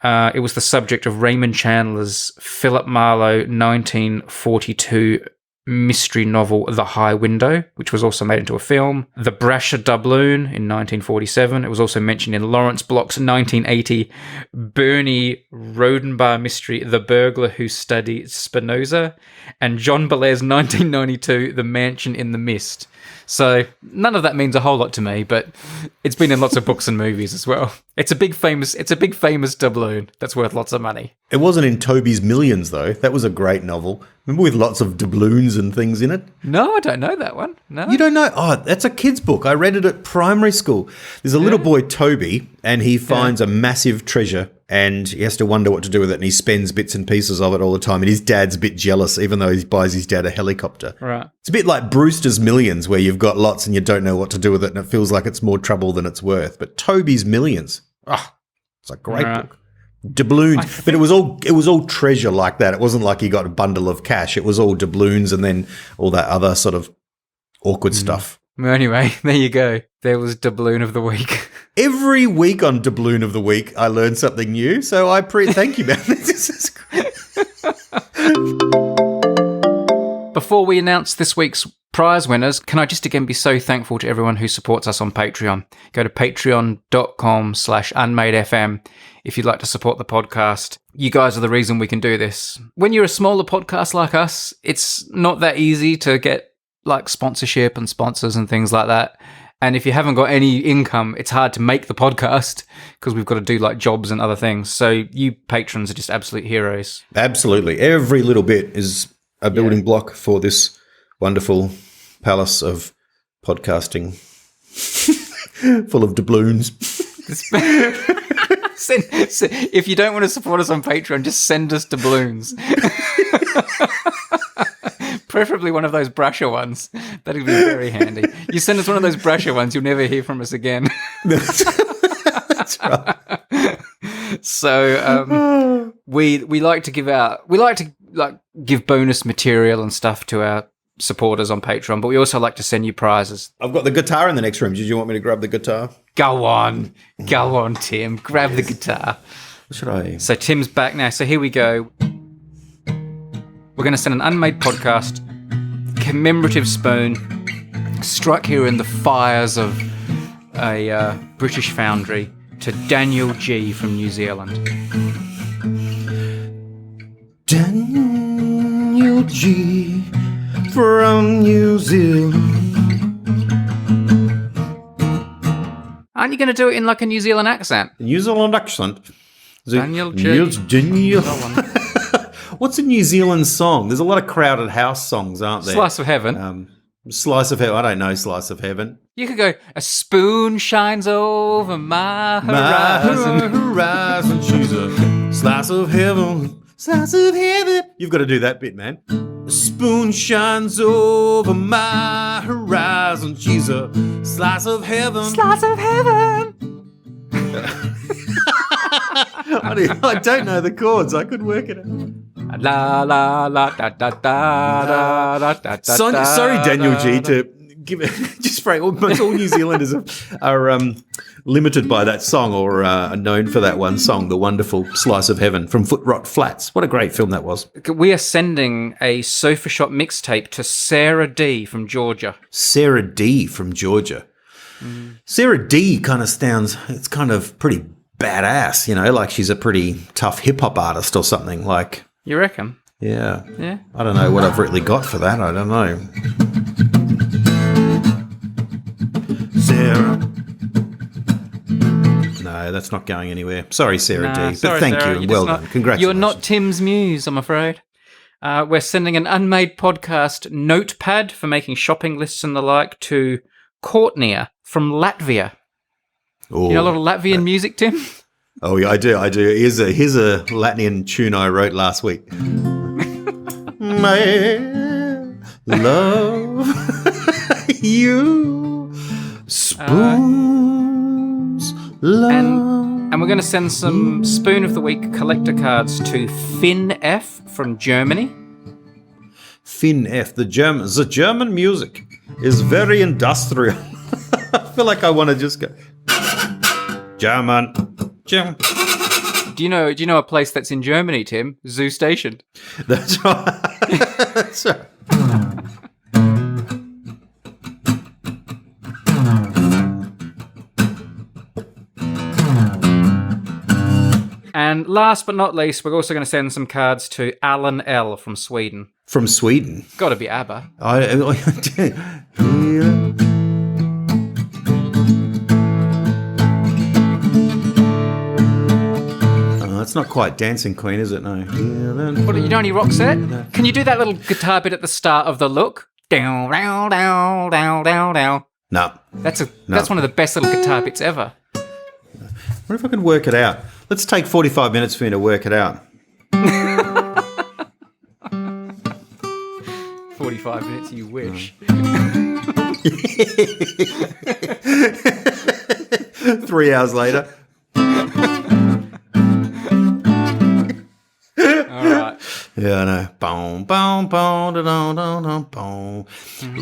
It was the subject of Raymond Chandler's Philip Marlowe 1942 mystery novel The High Window, which was also made into a film. The Brasher doubloon in 1947. It was also mentioned in Lawrence Block's 1980 Bernie Rodenbach mystery The Burglar Who Studied Spinoza, and John Belair's 1992 The Mansion in the Mist. So none of that means a whole lot to me, but it's been in lots of books and movies as well. It's a big famous doubloon that's worth lots of money. It wasn't in Toby's Millions though. That was a great novel. Remember with lots of doubloons and things in it? No, I don't know that one. No. You don't know? Oh, that's a kid's book. I read it at primary school. There's a little boy, Toby, and he finds a massive treasure and he has to wonder what to do with it, and he spends bits and pieces of it all the time, and his dad's a bit jealous even though he buys his dad a helicopter. Right. It's a bit like Brewster's Millions where you've got lots and you don't know what to do with it and it feels like it's more trouble than it's worth. But Toby's Millions, it's a great book. Doubloons, but it was all treasure like that. It wasn't like he got a bundle of cash. It was all doubloons and then all that other sort of awkward stuff. Well, anyway, there you go. There was Doubloon of the week. Every week on Doubloon of the week, I learn something new. So thank you, man. This is great. Before we announce this week's prize winners, can I just again be so thankful to everyone who supports us on Patreon. Go to patreon.com/unmadefm if you'd like to support the podcast. You guys are the reason we can do this. When you're a smaller podcast like us, it's not that easy to get like sponsorship and sponsors and things like that. And if you haven't got any income, it's hard to make the podcast because we've got to do like jobs and other things. So you patrons are just absolute heroes. Absolutely. Every little bit is a building block for this wonderful palace of podcasting full of doubloons. If you don't want to support us on Patreon, just send us doubloons. Preferably one of those brusher ones. That'd be very handy. You send us one of those brusher ones, you'll never hear from us again. That's right. So we like to give bonus material and stuff to our supporters on Patreon, but we also like to send you prizes. I've got the guitar in the next room. Did you want me to grab the guitar? Go on, Tim. Grab the guitar. Should I? So Tim's back now. So here we go. We're going to send an Unmade podcast commemorative spoon struck here in the fires of a British foundry to Daniel G from New Zealand. Daniel G from New Zealand. Aren't you going to do it in like a New Zealand accent? New Zealand accent. Daniel G. Daniel. What's a New Zealand song? There's a lot of crowded house songs, aren't there? Slice of Heaven. Slice of Heaven. I don't know Slice of Heaven. You could go, a spoon shines over my horizon. Horizon, she's a slice of heaven. Slice of heaven. You've got to do that bit, man. A spoon shines over my horizon. She's a slice of heaven. Slice of heaven. I don't know the chords. I could work it out. La la la da da da da da da. Sorry, Daniel G, to give it just for almost all New Zealanders are limited by that song or are known for that one song, the wonderful Slice of Heaven from Foot Rot Flats. What a great film that was. We are sending a Sofa Shop mixtape to Sarah D from Georgia. Sarah D from Georgia. Sarah D kind of sounds, it's kind of pretty badass, you know, like she's a pretty tough hip-hop artist or something like. You reckon? Yeah. Yeah. I don't know what I've really got for that. I don't know. Sarah. No, that's not going anywhere. Sorry, Sarah D. Sorry, but thank Sarah, you. Well done. Congratulations. You're not Tim's muse, I'm afraid. We're sending an Unmade podcast notepad for making shopping lists and the like to Courtney from Latvia. Ooh, you know a lot of Latvian music, Tim? Oh, yeah, I do. Here's a Latvian tune I wrote last week. My love, you, spoons, love. And we're going to send some Spoon of the Week collector cards to Finn F from Germany. Finn F. The German music is very industrial. I feel like I want to just go German. Do you know a place that's in Germany, Tim? Zoo Station. That's right. That's right. And last but not least, we're also going to send some cards to Alan L from Sweden. From Sweden? Got to be ABBA. it's not quite Dancing Queen, is it? No. What, you know any Roxette? Can you do that little guitar bit at the start of The Look? Down, down, down, down, down, down. No. That's one of the best little guitar bits ever. I wonder if I can work it out. Let's take 45 minutes for me to work it out. 45 minutes, you wish. 3 hours later. All right. Yeah, I know. Boom, boom, boom, da, da, da, da, boom.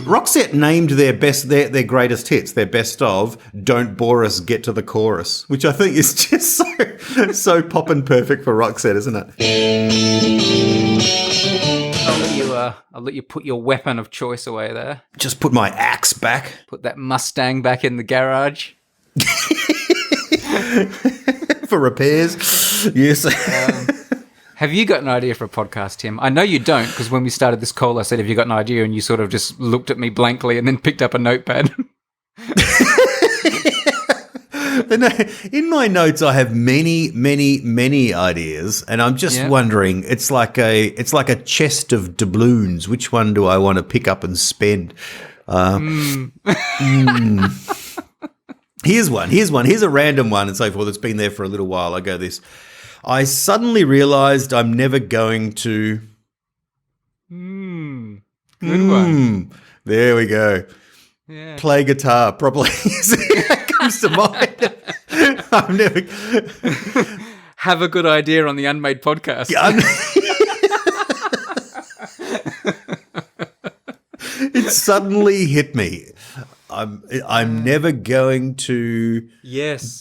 Roxette named their greatest hits, their best of "Don't Bore Us, Get to the Chorus," which I think is just so poppin' perfect for Roxette, isn't it? I'll let you put your weapon of choice away there. Just put my axe back. Put that Mustang back in the garage. For repairs. Yes. Have you got an idea for a podcast, Tim? I know you don't, because when we started this call, I said, have you got an idea? And you sort of just looked at me blankly and then picked up a notepad. In my notes, I have many, many, many ideas, and I'm just wondering. It's like a chest of doubloons. Which one do I want to pick up and spend? Here's one. Here's a random one and so forth. It's been there for a little while. I go this. I suddenly realised I'm never going to. Good one. There we go. Yeah. Play guitar properly. That comes to mind. I'm never. Have a good idea on the Unmade podcast. It suddenly hit me. I'm never going to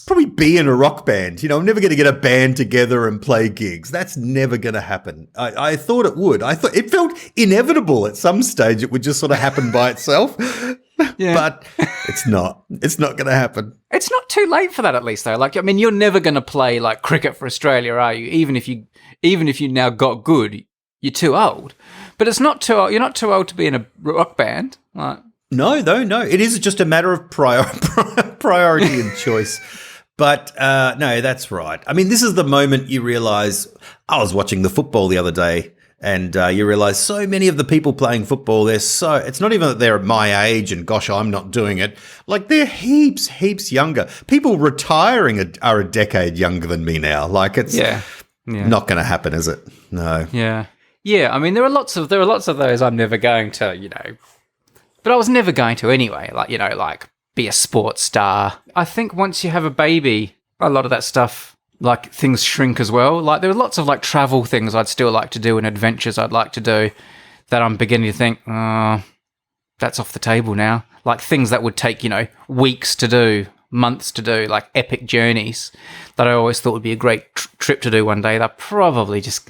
probably be in a rock band. I'm never going to get a band together and play gigs. That's never going to happen. I thought it would. I thought it felt inevitable at some stage. It would just sort of happen by itself. Yeah. But it's not. It's not going to happen. It's not too late for that, at least, though. You're never going to play like cricket for Australia, are you? Even if you now got good, you're too old. But it's not too old. You're not too old to be in a rock band. No. It is just a matter of priority and choice. But no, that's right. I mean, this is the moment you realise. I was watching the football the other day, and you realise so many of the people playing football, it's not even that they're my age and gosh, I'm not doing it. Like they're heaps younger. People retiring are a decade younger than me now. Like it's not going to happen, is it? No. Yeah. Yeah. I mean, there are lots of those I'm never going to, but I was never going to anyway. Like be a sports star. I think once you have a baby, a lot of that stuff, like things shrink as well. Like there are lots of like travel things I'd still like to do and adventures I'd like to do that I'm beginning to think, that's off the table now. Like things that would take, weeks to do, months to do, like epic journeys that I always thought would be a great trip to do one day that I probably just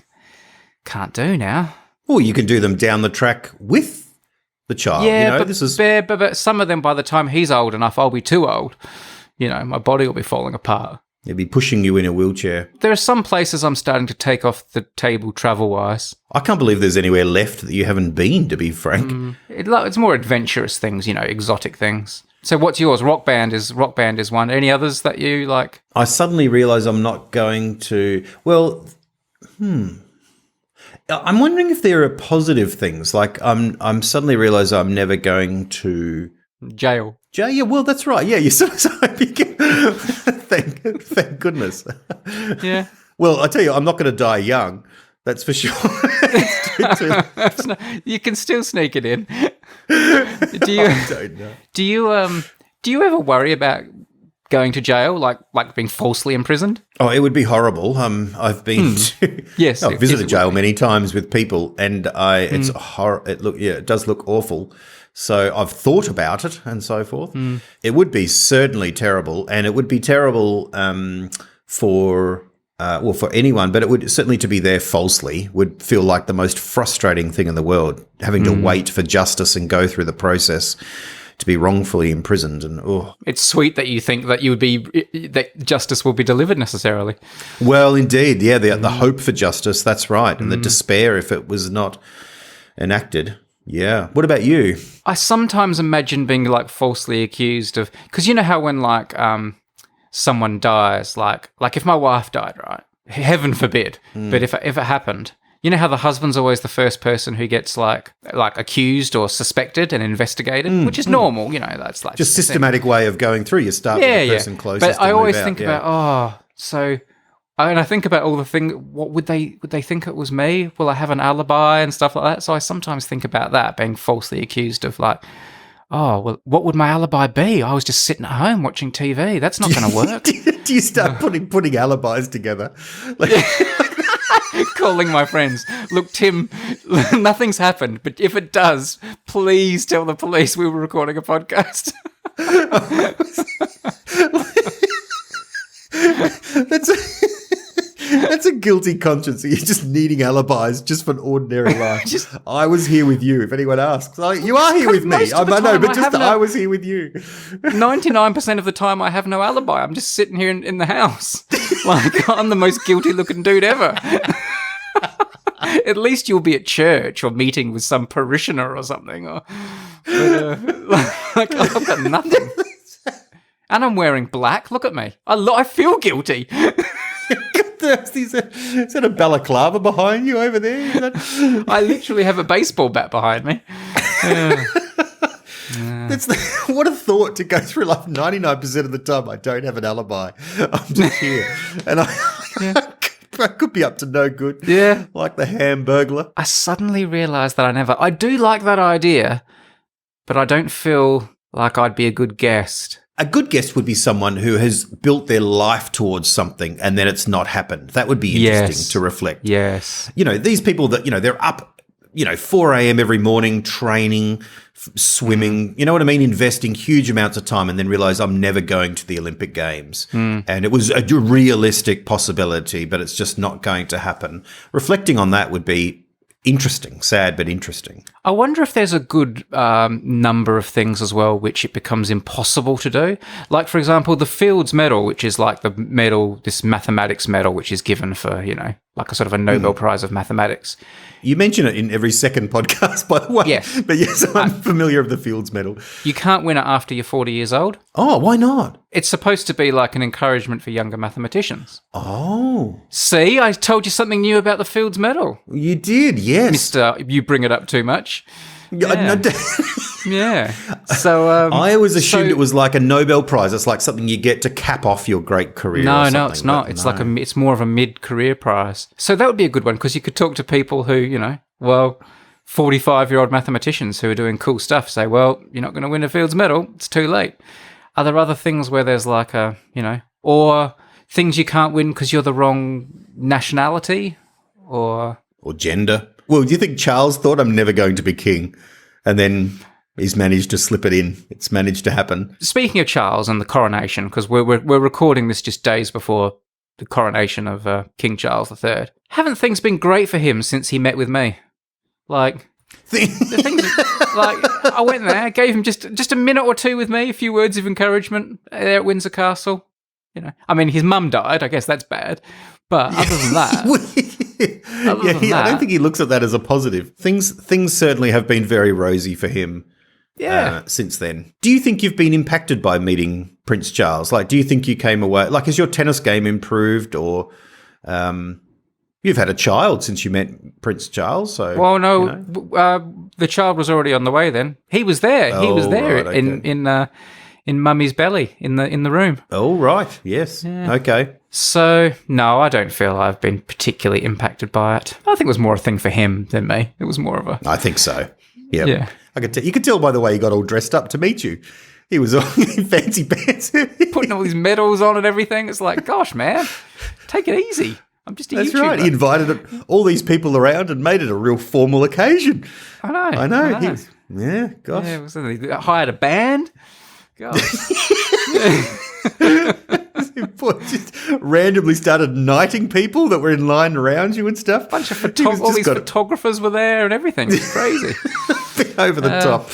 can't do now. Well, you can do them down the track with the child. Yeah, but some of them, by the time he's old enough, I'll be too old. My body will be falling apart. He'll be pushing you in a wheelchair. There are some places I'm starting to take off the table travel-wise. I can't believe there's anywhere left that you haven't been, to be frank. It's more adventurous things, exotic things. So what's yours? Rock band is one. Any others that you like? I suddenly realise I'm not going to... Well, I'm wondering if there are positive things. Like I'm suddenly realise I'm never going to... Jail. Yeah, well, that's right. Yeah, you sort of thank goodness. Yeah. Well, I tell you, I'm not going to die young. That's for sure. You can still sneak it in. I don't know. Do you ever worry about going to jail, like being falsely imprisoned? Oh, it would be horrible. I've been to I've visited jail many times with people, and it's it does look awful. So I've thought about it and so forth. It would be certainly terrible, and it would be terrible for anyone, but it would certainly to be there falsely would feel like the most frustrating thing in the world, having to wait for justice and go through the process to be wrongfully imprisoned. And it's sweet that you think that that justice will be delivered necessarily. Well, indeed, yeah, the hope for justice, that's right, and the despair if it was not enacted. Yeah. What about you? I sometimes imagine being like falsely accused of, because you know how when like someone dies, like if my wife died, right? heaven forbid, but if it happened, you know how the husband's always the first person who gets like accused or suspected and investigated, which is normal, you know, that's like Just systematic way of going through. You start with the person closest. But I and always move out, think about, I think about all the things. What would they think it was me? Will I have an alibi and stuff like that? So I sometimes think about that, being falsely accused of like, oh, well, what would my alibi be? I was just sitting at home watching TV. That's not going to work. Do you start putting alibis together? Like, Calling my friends. Look, Tim, nothing's happened, but if it does, please tell the police we were recording a podcast. That's a guilty conscience. You're just needing alibis just for an ordinary life. I was here with you. If anyone asks, you are here with me. I know, but I was here with you. 99% of the time, I have no alibi. I'm just sitting here in the house, like I'm the most guilty-looking dude ever. At least you'll be at church or meeting with some parishioner or something. Like I've got nothing. And I'm wearing black. Look at me. I feel guilty. Is that a balaclava behind you over there? I literally have a baseball bat behind me. What a thought to go through life. 99% of the time, I don't have an alibi. I'm just here. And I could be up to no good. Yeah. Like the Hamburglar. I suddenly realised that I do like that idea, but I don't feel like I'd be a good guest. A good guest would be someone who has built their life towards something and then it's not happened. That would be interesting to reflect. Yes. You know, these people that, you know, they're up, 4 a.m. every morning, training, swimming, you know what I mean? Investing huge amounts of time and then realize I'm never going to the Olympic Games. And it was a realistic possibility, but it's just not going to happen. Reflecting on that would be interesting, sad, but interesting. I wonder if there's a good number of things as well which it becomes impossible to do. Like, for example, the Fields Medal, which is like the medal, this mathematics medal, which is given for, like a sort of a Nobel Prize of mathematics. You mention it in every second podcast, by the way. Yes. But yes, I'm familiar with the Fields Medal. You can't win it after you're 40 years old. Oh, why not? It's supposed to be like an encouragement for younger mathematicians. Oh. See, I told you something new about the Fields Medal. You did, yes. Mister, you bring it up too much. Yeah. Yeah. So I always assumed it was like a Nobel Prize. It's like something you get to cap off your great career. No, it's not. It's like it's more of a mid-career prize. So that would be a good one because you could talk to people who, 45-year-old mathematicians who are doing cool stuff. Say, well, you're not going to win a Fields Medal. It's too late. Are there other things where there's like or things you can't win because you're the wrong nationality or gender? Well, do you think Charles thought I'm never going to be king? And then he's managed to slip it in. It's managed to happen. Speaking of Charles and the coronation, because we're recording this just days before the coronation of King Charles III. Haven't things been great for him since he met with me? Like, the things, like I went there, gave him just a minute or two with me, a few words of encouragement there at Windsor Castle. I mean, his mum died. I guess that's bad. But other than that, I don't think he looks at that as a positive. Things certainly have been very rosy for him. Since then. Do you think you've been impacted by meeting Prince Charles? Like, do you think you came away, like, has your tennis game improved or you've had a child since you met Prince Charles? So, well, no, the child was already on the way then. He was there. Right, okay. In Mummy's belly in the room. Oh, right. Yes. Yeah. Okay. So, no, I don't feel I've been particularly impacted by it. I think it was more a thing for him than me. It was more of a... I think so. Yep. Yeah. You could tell by the way he got all dressed up to meet you. He was all in fancy pants. Putting all these medals on and everything. It's like, gosh, man, take it easy. I'm just a YouTuber. That's right. He invited all these people around and made it a real formal occasion. I know. He was, gosh. Yeah, he hired a band. God. Just randomly started knighting people that were in line around you and stuff. A bunch of all these photographers were there and everything. It's crazy. Over the top.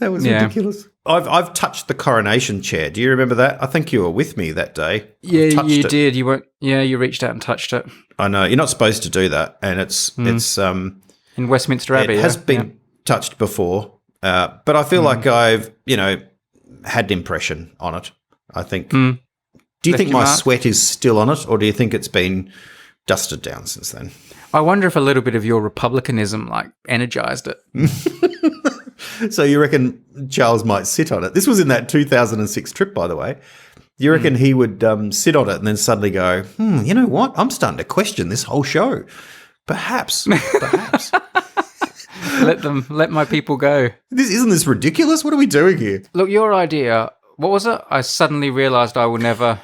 That was ridiculous. I've touched the coronation chair. Do you remember that? I think you were with me that day. Yeah, you did. You weren't. Yeah, you reached out and touched it. I know. You're not supposed to do that, and it's in Westminster Abbey. It has been touched before, but I feel like I've had an impression on it. I think. Do you think my sweat is still on it, or do you think it's been dusted down since then. I wonder if a little bit of your republicanism energized it. So you reckon Charles might sit on it? This was in that 2006 trip, by the way. You reckon he would sit on it and then suddenly go, you know what? I'm starting to question this whole show. Perhaps. Let my people go. Isn't this ridiculous? What are we doing here? Look, your idea, what was it? I suddenly realized I will never.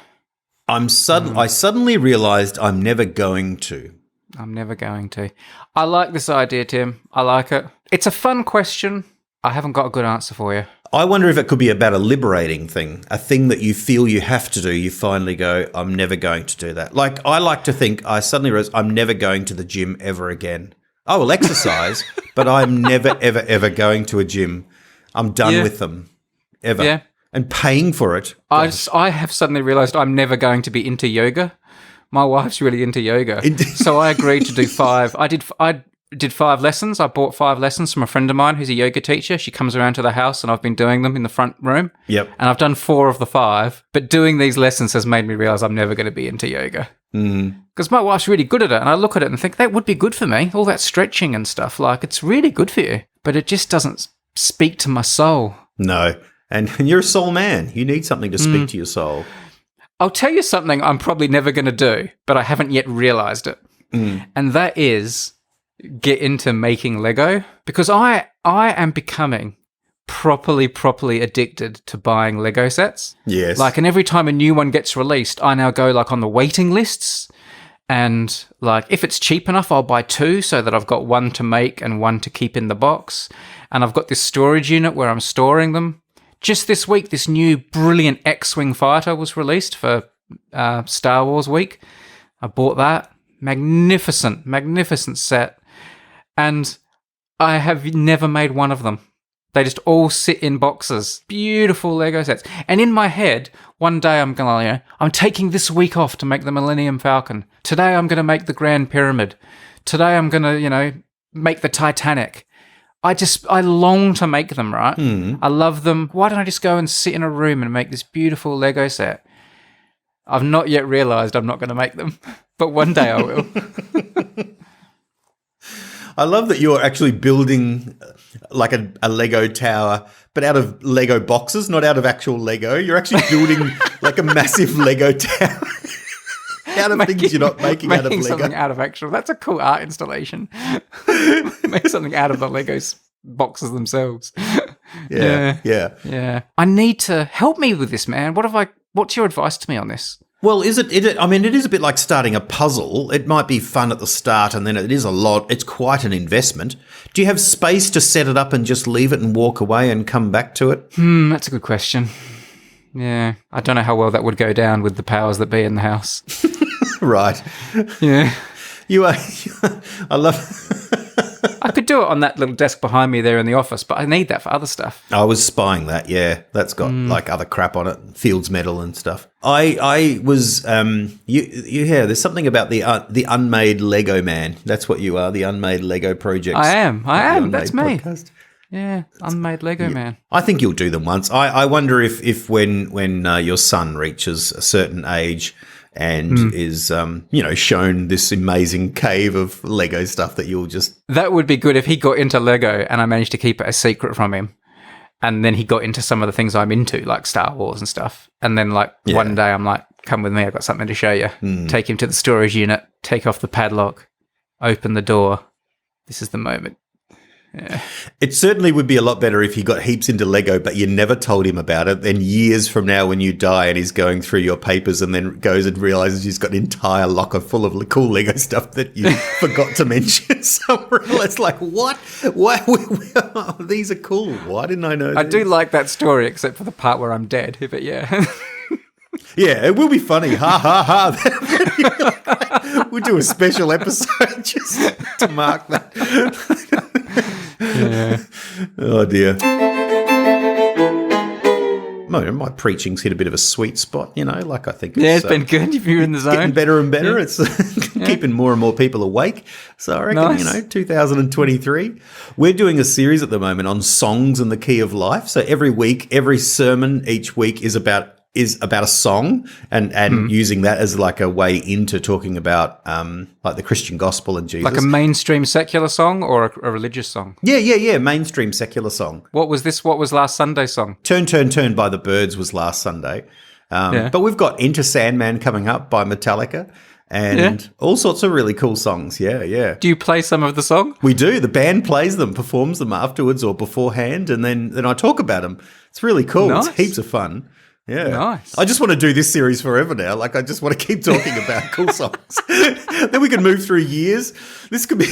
I suddenly realized I'm never going to. I'm never going to. I like this idea, Tim. I like it. It's a fun question. I haven't got a good answer for you. I wonder if it could be about a liberating thing, a thing that you feel you have to do. You finally go, I'm never going to do that. Like, I like to think I suddenly realize I'm never going to the gym ever again. I will exercise, but I'm never, ever, ever going to a gym. I'm done with them, ever. Yeah. And paying for it. I have suddenly realized I'm never going to be into yoga. My wife's really into yoga. So I agreed to do 5. I did 5 lessons. I bought 5 lessons from a friend of mine who's a yoga teacher. She comes around to the house and I've been doing them in the front room. Yep. And I've done 4 of the 5. But doing these lessons has made me realize I'm never going to be into yoga. Because my wife's really good at it. And I look at it and think, that would be good for me. All that stretching and stuff. It's really good for you. But it just doesn't speak to my soul. No. And you're a soul man. You need something to speak to your soul. I'll tell you something I'm probably never going to do, but I haven't yet realized it. And that is get into making Lego, because I am becoming properly addicted to buying Lego sets. Yes. And every time a new one gets released, I now go on the waiting lists. And if it's cheap enough, I'll buy 2 so that I've got 1 to make and 1 to keep in the box. And I've got this storage unit where I'm storing them. Just this week, this new brilliant X-Wing fighter was released for Star Wars week. I bought that. Magnificent set. And I have never made one of them. They just all sit in boxes. Beautiful Lego sets. And in my head, one day I'm going to, I'm taking this week off to make the Millennium Falcon. Today I'm going to make the Grand Pyramid. Today I'm going to, make the Titanic. I long to make them, right? I love them. Why don't I just go and sit in a room and make this beautiful Lego set? I've not yet realized I'm not going to make them, but one day I will. I love that you're actually building a Lego tower, but out of Lego boxes, not out of actual Lego. You're actually building a massive Lego tower. Out of things you're not making out of Lego. Something out of actual. That's a cool art installation. Make something out of the Lego boxes themselves. Yeah. I need to help me with this, man. What's your advice to me on this? Well, it is a bit like starting a puzzle. It might be fun at the start and then it is a lot. It's quite an investment. Do you have space to set it up and just leave it and walk away and come back to it? That's a good question. Yeah. I don't know how well that would go down with the powers that be in the house. Right. Yeah. I love... I could do it on that little desk behind me there in the office, but I need that for other stuff. I was spying that, yeah. That's got other crap on it, Fields metal and stuff. I was, there's something about the Unmade Lego man. That's what you are, the Unmade Lego projects. I am. That's me. Podcast. Yeah, Unmade Lego man. I think you'll do them once. I wonder if when your son reaches a certain age and is, shown this amazing cave of Lego stuff that you'll just... That would be good if he got into Lego and I managed to keep it a secret from him. And then he got into some of the things I'm into, like Star Wars and stuff. And then, one day I'm like, come with me, I've got something to show you. Take him to the storage unit, take off the padlock, open the door. This is the moment. Yeah. It certainly would be a lot better if he got heaps into Lego, but you never told him about it. Then years from now when you die and he's going through your papers and then goes and realizes he's got an entire locker full of cool Lego stuff that you forgot to mention somewhere else. Like, what? Why? These are cool. Why didn't I know I do like that story, except for the part where I'm dead. But yeah. Yeah, it will be funny. Ha, ha, ha. We'll do a special episode just to mark that. Yeah. Oh, dear. My preaching's hit a bit of a sweet spot, I think it's been good. If you're in the zone. Getting better and better. Yeah. It's keeping more and more people awake. So I reckon, 2023. We're doing a series at the moment on songs and the key of life. So every week, every sermon each week is about is about a song and using that as like a way into talking about like the Christian gospel and Jesus. Like a mainstream secular song or a religious song? Yeah. Mainstream secular song. What was this? What was last Sunday's song? Turn, Turn, Turn by the Byrds was last Sunday. But we've got Enter Sandman coming up by Metallica and all sorts of really cool songs. Yeah. Do you play some of the song? We do. The band plays them, performs them afterwards or beforehand, and then I talk about them. It's really cool. Nice. It's heaps of fun. Yeah. Nice. I just want to do this series forever now. Like, I just want to keep talking about cool songs. Then we can move through years. This could be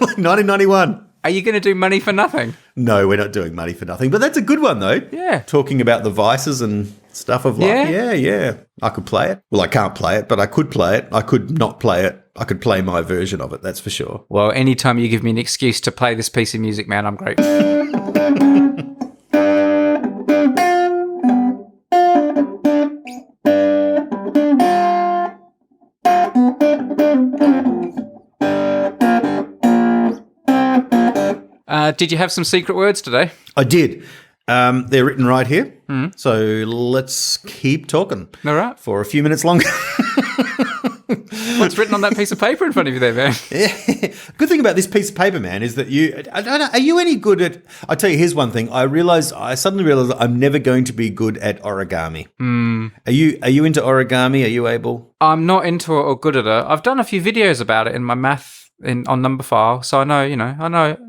like 1991. Are you going to do Money for Nothing? No, we're not doing Money for Nothing. But that's a good one, though. Yeah. Talking about the vices and stuff of life. Yeah. I could play it. Well, I can't play it, but I could play it. I could not play it. I could play my version of it, that's for sure. Well, anytime you give me an excuse to play this piece of music, man, I'm grateful. Did you have some secret words today? I did. They're written right here. So let's keep talking. All right. For a few minutes longer. What's written on that piece of paper in front of you there, man? Yeah. Good thing about this piece of paper, man, is that I don't know, are you any good at, I'll tell you, here's one thing. I suddenly realized I'm never going to be good at origami. Are you into origami? Are you able? I'm not into it or good at it. I've done a few videos about it in my math on number file, so I know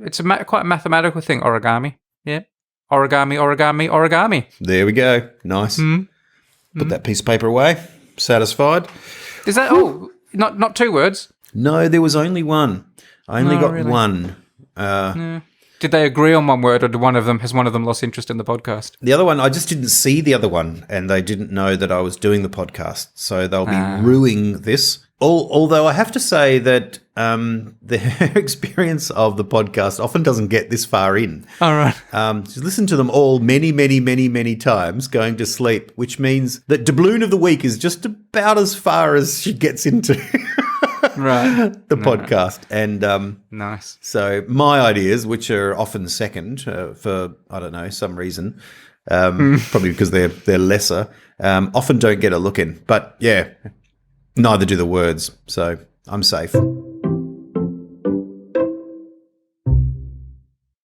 it's quite a mathematical thing, origami. Yeah. Origami. There we go. Nice. Put that piece of paper away. Satisfied. Is that not two words? No, there was only one. I only got really? one. Did they agree on one word, or has one of them lost interest in the podcast? The other one, I just didn't see the other one, and they didn't know that I was doing the podcast, so they'll be ruining this. Although I have to say that their experience of the podcast often doesn't get this far in. All right. She's listened to them all many times going to sleep, which means that Doubloon of the Week is just about as far as she gets into the podcast. And nice. So my ideas, which are often second for, I don't know, some reason, probably because they're lesser, often don't get a look in. But yeah, neither do the words, so I'm safe.